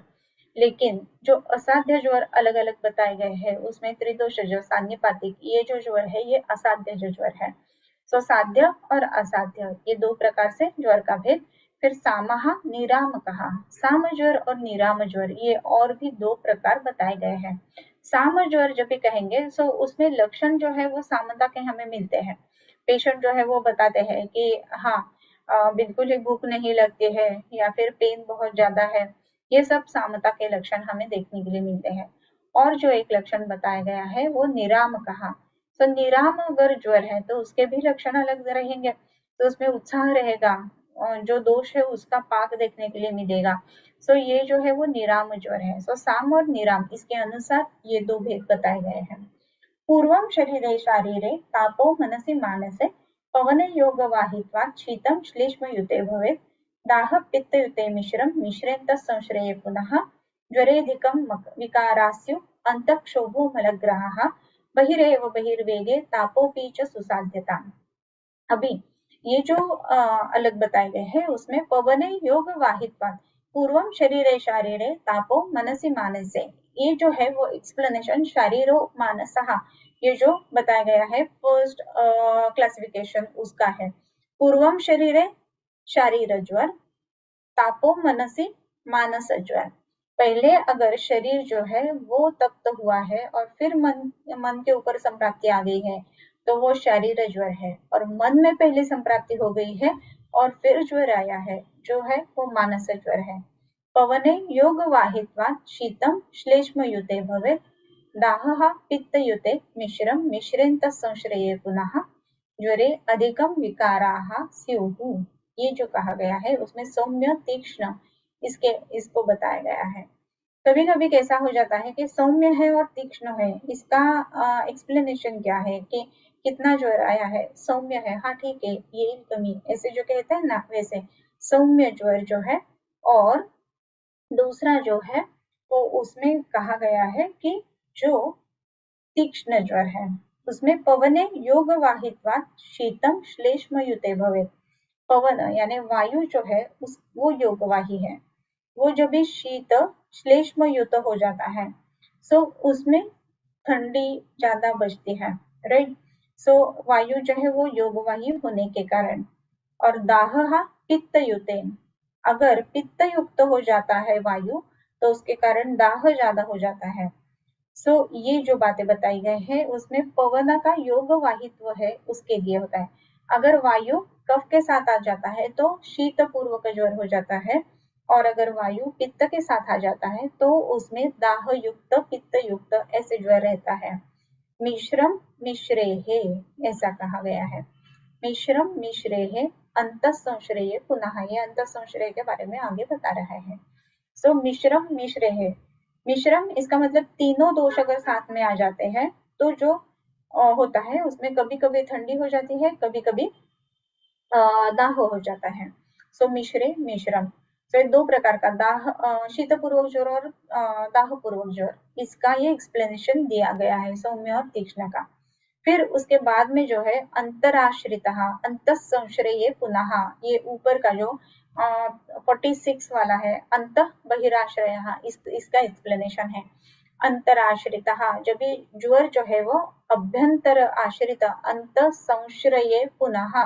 लेकिन जो असाध्य ज्वर अलग अलग बताए गए हैं उसमें त्रिदोष ज्वर, सान्निपातिक, ये जो ज्वर है ये असाध्य जो ज्वर है। सो साध्य और असाध्य ये 2 प्रकार से ज्वर का भेद। फिर सामः निरामकः, साम ज्वर और निराम ज्वर ये और भी 2 प्रकार बताए गए हैं। साम ज्वर जब भी कहेंगे सो उसमें लक्षण जो है वो सामता के हमें मिलते हैं। पेशेंट जो है वो बताते हैं कि हाँ बिल्कुल ही भूख नहीं लगती है या फिर पेन बहुत ज्यादा है। ये सब सामता के लक्षण हमें देखने के लिए मिलते हैं। और जो एक लक्षण बताया गया है वो निराम कहा। तो निराम अगर ज्वर है तो उसके भी लक्षण अलग रहेंगे। तो उसमें उत्साह रहेगा और जो दोष है उसका पाक देखने के लिए मिलेगा। सो ये जो है वो निराम ज्वर है। सो साम और निराम इसके अनुसार ये दो भेद बताए गए हैं। पूर्वं शरीरे शारीरे तापो मनसि मानसे पवनयोगवाहित्वात् शीतं श्लेष्मयुते भवेत् दाह पित्तयुते मिश्रं मिश्रेन्तः संश्रये पुनः ज्वरेऽधिकं विकारास्यु अन्तःक्षोभो मलग्रहः बहिरेव बहिर्वेगे तापोऽपि च सुसाध्यता। अभी ये जो अलग बताए गए हैं उसमें पवने योग वाहित्वात् पूर्वम शरीरे शारीरे तापो मनसि मानसे, ये जो है वो एक्सप्लेनेशन शारीरो मानसः ये जो बताया गया है फर्स्ट क्लासिफिकेशन उसका है। पूर्वम शरीरे शारीर ज्वर, तापो मनसि मानस ज्वर। पहले अगर शरीर जो है वो तप्त हुआ है और फिर मन के ऊपर संप्राप्ति आ गई है तो वो शारीर ज्वर है। और मन में पहले संप्राप्ति हो गई है और फिर ज्वर आया है जो है वो मानस ज्वर है। पवने योग वाहित्वात् शीतम श्लेष्म युते भवेत् दाहः पित्तयुते मिश्रम मिश्रेन्तः संश्रये पुनः ज्वरे अधिकम विकाराः स्युः। ये जो कहा गया है उसमें सौम्य तीक्ष्ण इसको बताया गया है। कभी कभी कैसा हो जाता है कि सौम्य है और तीक्ष्ण है, इसका एक्सप्लेनेशन क्या है कि कितना ज्वर आया है, सौम्य है, हाँ ठीक है ये कमी ऐसे जो कहते हैं ना वैसे सौम्य ज्वर जो है। और दूसरा जो है वो उसमें कहा गया है कि जो तीक्ष्ण ज्वर है उसमें पवने योग वाहित्वात् शीतम श्लेष्मयुते भवेत्। पवन यानी वायु जो है वो योगवाही है। वो जब भी शीत श्लेष्म युत हो जाता है सो उसमें ठंडी ज्यादा बचती है, राइट। सो वायु जो है वो योगवाही होने के कारण। और दाह पित्त युते, अगर पित्त युक्त हो जाता है वायु तो उसके कारण दाह ज्यादा हो जाता है। सो ये जो बातें बताई गई है उसमें पवन का योग वाहित्व है उसके लिए होता है। अगर वायु कफ के साथ आ जाता है तो शीत पूर्वक ज्वर हो जाता है और अगर वायु पित्त के साथ आ जाता है तो उसमें दाह युक्त पित्त युक्त ऐसे ज्वर रहता है। मिश्रम मिश्रेहे ऐसा कहा गया है। मिश्रम मिश्रेहे अंत संश्रय पुनः, ये अंत संश्रय के बारे में आगे बता रहा है। सो मिश्रम मिश्रेहे, मिश्रम इसका मतलब तीनों दोष अगर साथ में आ जाते हैं तो जो होता है उसमें कभी कभी ठंडी हो जाती है, कभी कभी दाह हो जाता है। सो मिश्रे मिश्रम, तो दो प्रकार का दाह शीत पूर्वक ज्वर और दाह पूर्वक ज्वर, इसका ये एक्सप्लेनेशन दिया गया है सौम्य और तीक्ष्ण का। फिर उसके बाद में जो है अंतराश्रित अंत संश्रय पुनः, ये ऊपर का जो 46 वाला है अंत बहिराश्रय इसका एक्सप्लेनेशन है। अंतराश्रित जब ज्वर जो है वो अभ्यंतर आश्रित अंत संश्रय पुनः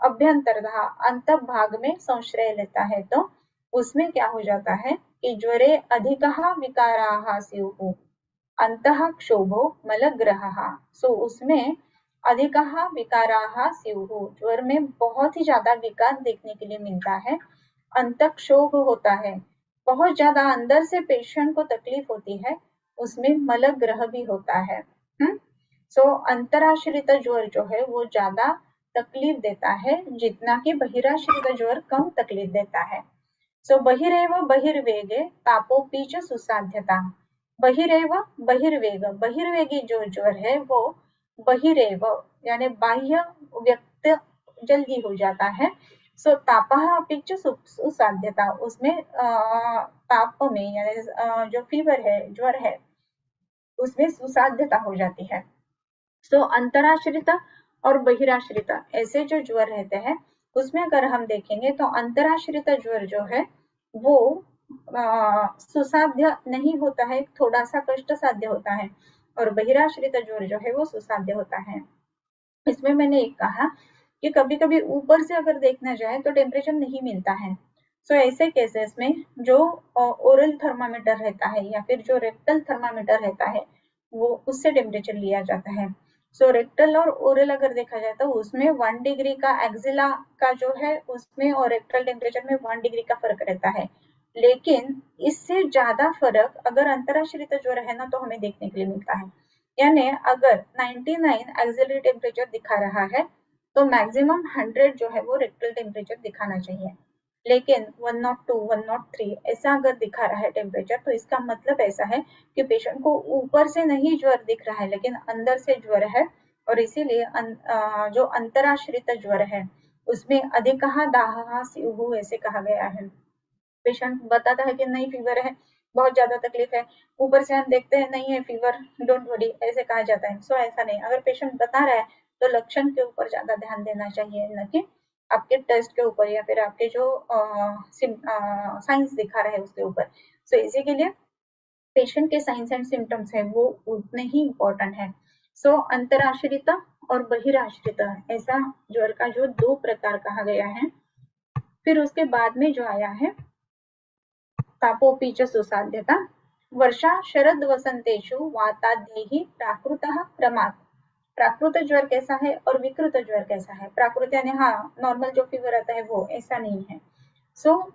अभ्यंतर अंत भाग में संश्रय लेता है तो उसमें क्या हो जाता है कि ज्वरे अधिक विकारा स्युः अंतः क्षोभो मलग्रहः। सो उसमें अधिक विकारा स्युः, ज्वर में बहुत ही ज्यादा विकार देखने के लिए मिलता है। अंतक्षोभ होता है, बहुत ज्यादा अंदर से पेशेंट को तकलीफ होती है, उसमें मलग्रह भी होता है। सो अंतराश्रित ज्वर जो है वो ज्यादा तकलीफ देता है जितना कि बहिराश्रित ज्वर कम तकलीफ देता है। सो बहिरेव बहिर्वेगे तापोपि च सुसाध्यता। बहिरेव बहिर्वेग, बहिर्वेगी जो ज्वर है वो बहिरेव यानी बाह्य व्यक्त जल्दी हो जाता है। सो तापः अपि च सुसाध्यता, उसमें ताप में यानी जो फीवर है ज्वर है उसमें सुसाध्यता हो जाती है। सो अंतराश्रित और बहिराश्रित ऐसे जो ज्वर रहते हैं उसमें अगर हम देखेंगे तो अंतराश्रित ज्वर जो है वो सुसाध्य नहीं होता है, थोड़ा सा कष्ट साध्य होता है। और बहिराश्रित ज्वर जो है वो सुसाध्य होता है। इसमें मैंने एक कहा कि कभी कभी ऊपर से अगर देखना जाए तो टेम्परेचर नहीं मिलता है। सो ऐसे केसेस में जो ओरल थर्मामीटर रहता है या फिर जो रेक्टल थर्मामीटर रहता है वो उससे टेम्परेचर लिया जाता है। सो रेक्टल और ओरल अगर देखा जाए तो उसमें 1 डिग्री का, एक्सिला का जो है उसमें और रेक्टल टेम्परेचर में 1 डिग्री का फर्क रहता है। लेकिन इससे ज्यादा फर्क अगर अंतराश्रित ज्वर है ना तो हमें देखने के लिए मिलता है। यानी अगर 99 एक्सिलरी टेम्परेचर दिखा रहा है तो मैक्सिमम 100 जो है वो रेक्टल टेम्परेचर दिखाना चाहिए। लेकिन 102, 103 ऐसा अगर दिखा रहा है टेम्परेचर तो इसका मतलब ऐसा है कि पेशेंट को ऊपर से नहीं ज्वर दिख रहा है लेकिन अंदर से ज्वर है, और इसीलिए जो अंतराश्रित ज्वर है उसमें अधिकः दाहः स्युः ऐसे कहा गया है। पेशेंट बताता है कि नहीं फीवर है, बहुत ज्यादा तकलीफ है, ऊपर से हम देखते हैं नहीं है फीवर, डोंट वरी ऐसे कहा जाता है। सो ऐसा नहीं, अगर पेशेंट बता रहा है तो लक्षण के ऊपर ज्यादा ध्यान देना चाहिए, न कि आपके टेस्ट के ऊपर या फिर आपके जो साइंस दिखा रहा है उसके ऊपर। सो इसी के लिए पेशेंट के साइंस एंड सिम्टम्स है वो उतने ही इम्पोर्टेंट है। सो अंतराश्रित और बहिराश्रित ऐसा ज्वर का जो 2 प्रकार कहा गया है। फिर उसके बाद में जो आया है तापोपी च सुसाध्यता, वर्षा शरद वसंतेषु वाताद्यैः प्राकृतः क्रमात्। प्राकृत ज्वर कैसा है और विकृत ज्वर कैसा है? प्राकृत यानी हाँ नॉर्मल जो फीवर आता है वो, ऐसा नहीं है। सो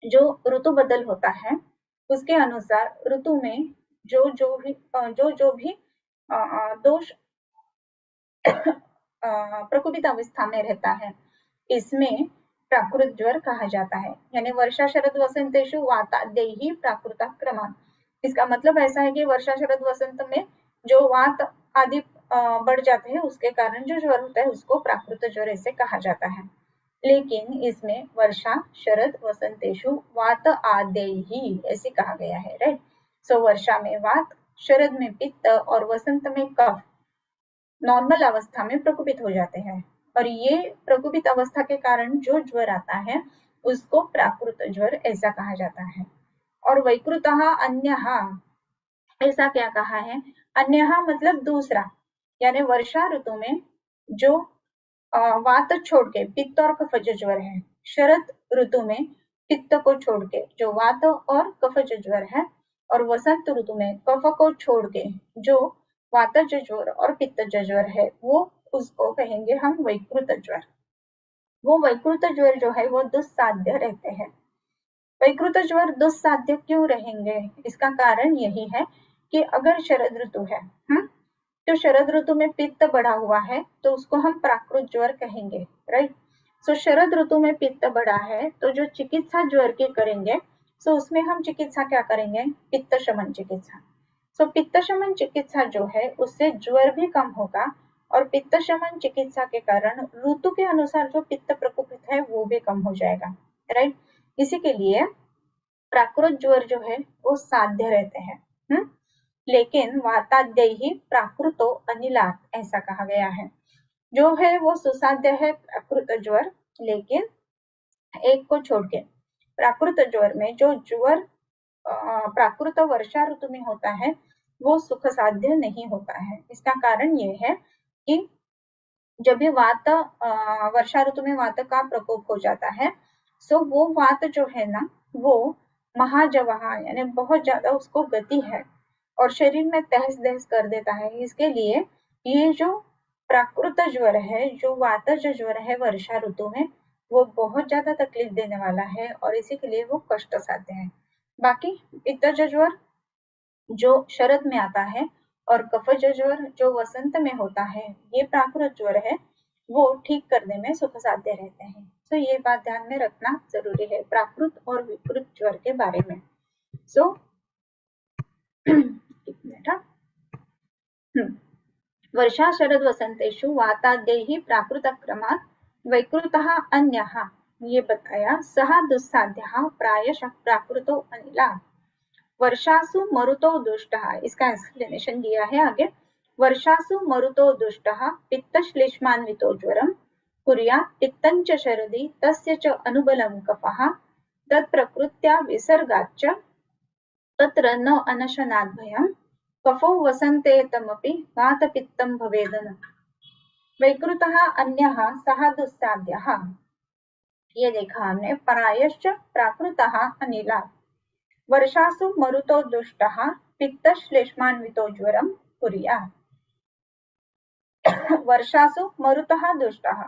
जो ऋतु बदल होता है उसके अनुसार ऋतु में जो भी दोष प्रकुपित अवस्था में रहता है इसमें प्राकृत ज्वर कहा जाता है। यानी वर्षा शरद वसंतेषु वाताद्यैः प्राकृतः क्रमात्। इसका मतलब ऐसा है कि वर्षा शरद वसंत में जो वात आदि बढ़ जाते हैं उसके कारण जो ज्वर होता है उसको प्राकृत ज्वर ऐसे कहा जाता है। लेकिन इसमें वर्षा शरद वसंतेषु वात आद्यैः ऐसे कहा गया है, राइट। सो वर्षा में वात, शरद में पित्त और वसंत में कफ नॉर्मल अवस्था में प्रकुपित हो जाते हैं, और ये प्रकुपित अवस्था के कारण जो ज्वर आता है उसको प्राकृत ज्वर ऐसा कहा जाता है। और वैकृतः अन्यः ऐसा क्या कहा है? अन्यः मतलब दूसरा, यानी वर्षा ऋतु में जो वात छोड़ के पित्त और कफज ज्वर है, शरद ऋतु में पित्त को छोड़ के जो वात और कफज ज्वर है, और वसंत ऋतु में कफ को छोड़ के जो वातज ज्वर और पित्तज ज्वर है वो उसको कहेंगे हम वैकृत ज्वर। वो वैकृत ज्वर जो है वो दुस्साध्य रहते हैं। वैकृत ज्वर दुस्साध्य क्यों रहेंगे? इसका कारण यही है कि अगर शरद ऋतु है, तो शरद ऋतु में पित्त बढ़ा हुआ है तो उसको हम प्राकृत ज्वर कहेंगे, राइट। सो शरद ऋतु में पित्त बढ़ा है तो जो चिकित्सा ज्वर की करेंगे सो उसमें हम चिकित्सा क्या करेंगे? पित्त शमन चिकित्सा। सो पित्त शमन चिकित्सा जो है उससे ज्वर भी कम होगा, और पित्त शमन चिकित्सा के कारण ऋतु के अनुसार जो पित्त प्रकोपित है वो भी कम हो जाएगा, राइट। इसी के लिए प्राकृत ज्वर जो है वो साध्य रहते हैं। लेकिन वाताद्यैः प्राकृतो अनिलात् ऐसा कहा गया है। जो है वो सुसाध्य है प्राकृत ज्वर, लेकिन एक को छोड़ के प्राकृत ज्वर में जो ज्वर प्राकृत वर्षा ऋतु में होता है वो सुख साध्य नहीं होता है। इसका कारण ये है कि जब भी वात वर्षा ऋतु में वात का प्रकोप हो जाता है सो वो वात जो है ना वो महाजवाह यानी बहुत ज्यादा उसको गति है और शरीर में तहस नहस कर देता है। इसके लिए ये जो प्राकृत ज्वर है, जो वातज ज्वर है वर्षा ऋतु में, वो बहुत ज्यादा तकलीफ देने वाला है और इसी के लिए वो कष्ट साध्य है। बाकी पित्तज ज्वर जो शरद में आता है और कफज ज्वर जो वसंत में होता है, ये प्राकृत ज्वर है, वो ठीक करने में सुख साध्य रहते हैं। तो ये बात ध्यान में रखना जरूरी है प्राकृत और विकृत ज्वर के बारे में। सो वर्षा शरद वसंतेषु वाताद्यैः प्राकृतक्रमात् वैकृतः अन्यः ये बताया, सः दुस्साध्यः प्रायशः प्राकृतो अनिलात्। वर्षासु मरुतो दुष्टः, इसका एक्सप्लेनेशन दिया है आगे। वर्षासु मरुतो दुष्टः पित्तश्लेष्मान्वितो ज्वरं कुर्यात् पित्तं च शरदि तस्य च अनुबलं कफः तत्प्रकृत्या विसर्गाच्च तत्र न अनशनात् भयं कफो वसन्ते तमपि वातपित्तं भवेदन। वैकृतः अन्यः सः दुस्साध्यः। ये देखा हमने। प्रायश्च प्राकृतः अनिला, वर्षासु मरुतो दुष्टः, पित्तश्लेष्मान्वितो ज्वरम कुर्यात्। वर्षासु मरुतः दुष्टः,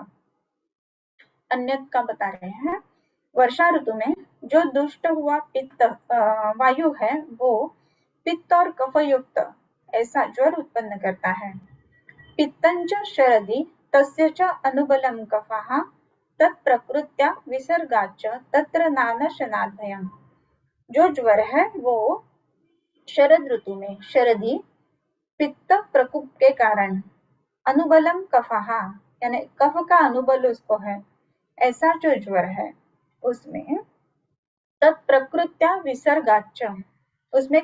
अन्यत का बता रहे हैं। वर्षा ऋतु में जो दुष्ट हुआ पित्त वायु है वो पित्त और कफ युक्त ऐसा ज्वर उत्पन्न करता है। पित्तंच शरदि तस्य च अनुबलं कफः तत्प्रकृत्या विसर्गाच्च तत्र नानशनात् भयम्। जो ज्वर है वो शरद ऋतु में शरदी पित्त प्रकोप के कारण, अनुबलम कफः यानी कफ का अनुबल उसको है, ऐसा जो ज्वर है उसमें तत्प्रकृत्या विसर्गाच्च, उसमें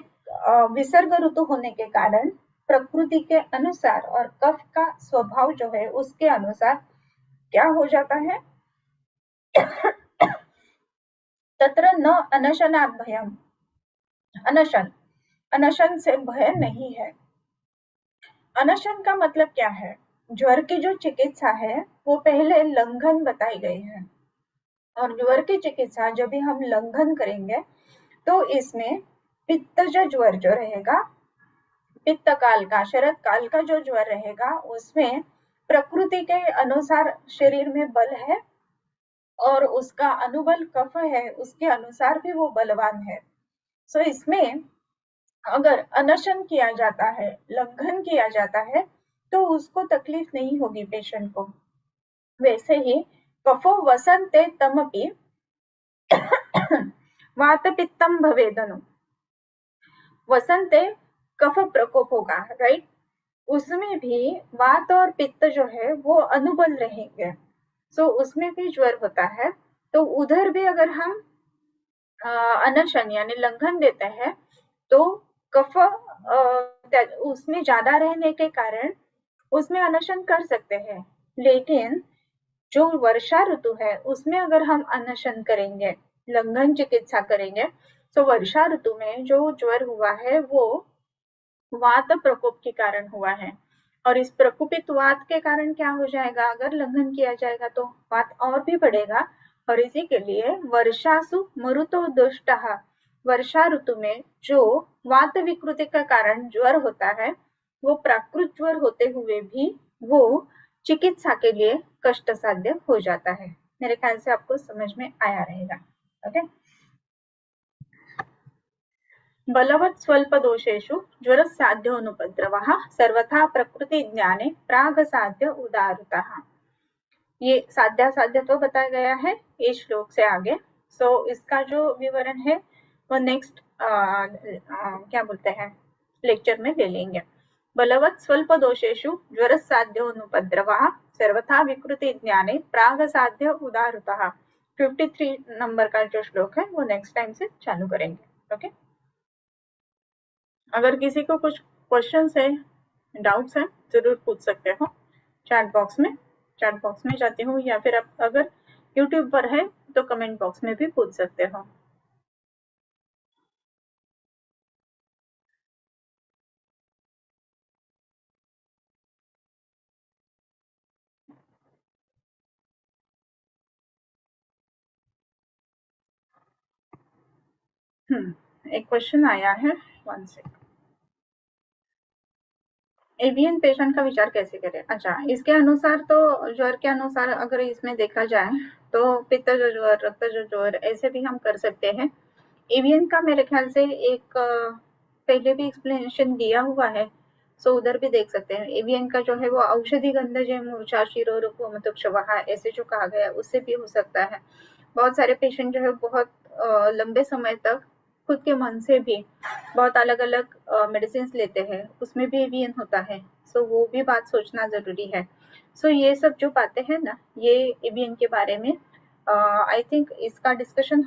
विसर्ग ऋतु होने के कारण प्रकृति के अनुसार और कफ का स्वभाव जो है उसके अनुसार क्या हो जाता है, तत्र न अनशनात् भयम्, अनशन, अनशन से भय नहीं है। अनशन का मतलब क्या है? ज्वर की जो चिकित्सा है वो पहले लंघन बताई गई है, और ज्वर की चिकित्सा जब भी हम लंघन करेंगे तो इसमें पित्तज ज्वर जो रहेगा, पित्त काल का शरद काल का जो ज्वर रहेगा उसमें प्रकृति के अनुसार शरीर में बल है और उसका अनुबल कफ है, उसके अनुसार भी वो बलवान है। सो इसमें अगर अनशन किया जाता है, लंघन किया जाता है तो उसको तकलीफ नहीं होगी पेशेंट को। वैसे ही कफो वसंते तमपि वातपित्तम भवेदनु, वसंते कफ प्रकोप होगा, राइट, उसमें भी वात और पित्त जो है वो अनुबल रहेंगे, सो उसमें भी ज्वर होता है। तो उधर भी अगर हम अनशन यानी लंघन देते हैं तो कफ उसमें ज्यादा रहने के कारण उसमें अनशन कर सकते हैं, लेकिन जो वर्षा ऋतु है उसमें अगर हम अनशन करेंगे, लंघन चिकित्सा करेंगे, तो वर्षा ऋतु में जो ज्वर हुआ है वो वात प्रकोप के कारण हुआ है, और इस प्रकोपित वात के कारण क्या हो जाएगा, अगर लंघन किया जाएगा तो वात और भी बढ़ेगा। और इसी के लिए वर्षासु मरुतो दुष्टः, वर्षा ऋतु में जो वात विकृति का कारण ज्वर होता है वो प्राकृत ज्वर होते हुए भी वो चिकित्सा के लिए कष्ट साध्य हो जाता है। मेरे ख्याल से आपको समझ में आया रहेगा। ओके, बलवत् स्वल्प दोषेषु ज्वर साध्योनुपद्रवः सर्वथा प्रकृति ज्ञाने प्राग साध्य उदारतः। ये साध्य तो बताया गया है इस श्लोक से आगे। सो इसका जो विवरण है वो नेक्स्ट क्या बोलते हैं लेक्चर में ले लेंगे। बलवत् स्वल्प दोषेषु ज्वर साध्योनुपद्रवः सर्वथा विकृति ज्ञाने प्राग साध्य उदारतः। 53 नंबर का जो श्लोक है वो नेक्स्ट टाइम से चालू करेंगे। ओके, अगर किसी को कुछ क्वेश्चंस है, डाउट्स है, जरूर पूछ सकते हो चैट बॉक्स में जाती हूँ, या फिर आप अगर यूट्यूब पर है तो कमेंट बॉक्स में भी पूछ सकते हो। एक क्वेश्चन आया है, वन सेकंड। एवियन पेशेंट का विचार कैसे करें? अच्छा, इसके अनुसार तो ज्वर के अनुसार अगर इसमें देखा जाए तो पित्त जो ज्वर, रक्त जो ज्वर, ऐसे भी हम कर सकते हैं। एवियन का मेरे ख्याल से एक पहले भी एक्सप्लेनेशन दिया हुआ है, सो उधर भी देख सकते हैं। एवियन का जो है वो औषधि गंधज मूर्छा शिरोरुक मतुक्षवः ऐसे जो कहा गया उससे भी हो सकता है। बहुत सारे पेशेंट जो है बहुत लंबे समय तक खुद के मन से भी बहुत अलग अलग मेडिसिन लेते हैं, उसमें भी एवियन होता है, सो वो भी बात सोचना जरूरी है। सो ये सब जो बातें हैं ना, ये एवियन के बारे में आई थिंक इसका डिस्कशन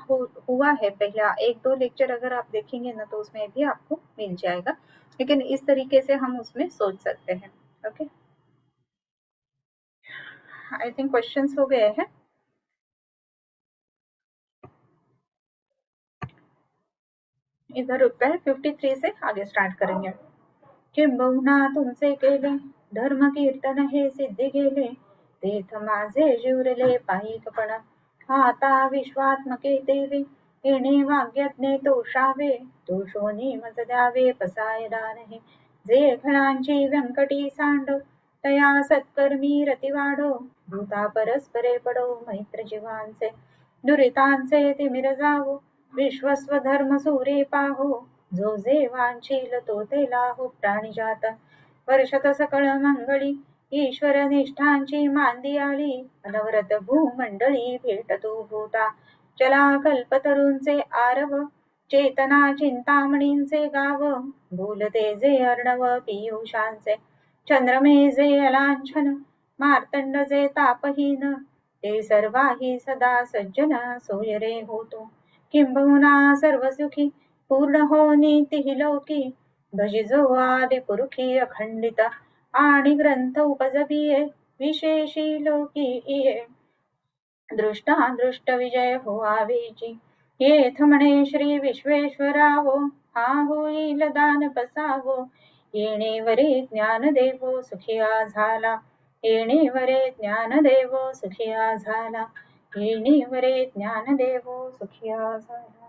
हुआ है पहला 1-2 लेक्चर, अगर आप देखेंगे ना तो उसमें भी आपको मिल जाएगा, लेकिन इस तरीके से हम उसमें सोच सकते हैं। ओके, आई थिंक क्वेश्चंस हो गए हैं। इधर रुकता है, 53 से आगे स्टार्ट करेंगे। किंबहुना तुमचे केले धर्म कीर्तन हे सिद्धी गेले, तीर्थ माझे जिवरले पायीकपणा, आता विश्वात्मके देवे येणे वाग्यज्ञे तोषावे तोषोनी मज द्यावे पसायला नाही जे घणांची व्यंकटी सांडो तया सत्कर्मी रती वाढो भूता परस्परे पडो मैत्र जीवांचे दुरितांचे तिमिर जावो विश्वस्वधर्म सूरे पाहो जो जे वांछील तो ते लाहो प्राणिजात वर्षत सकळ मंगळी ईश्वर निष्ठांची मांदी आली अनवरत भूमंडळी भेटतो भूता चला कल्पतरूंचे आरव चेतना चिंतामणींचे गाव बोलते जे अर्णव पियुषांचे चंद्रमे जे अलांछन मार्तंड जे तापहीन ते सर्वाही सदा सज्जन सोय रे होतो किंबहुना सर्व सुखी पूर्ण हो नीती लोकी भजिजो आदि पुरुषी अखंडित आणि ग्रंथ उपजबिये विशेषी लोकी इये दृष्टा दृष्ट विजय होवावेची येथ म्हणे श्री विश्वेश्वरावो हा होईल दान पसावो येणेवरे ज्ञान देवो सुखिया झाला येणेवरे ज्ञान देवो सुखिया झाला येणेवरे ज्ञान देवो सुखिया झाला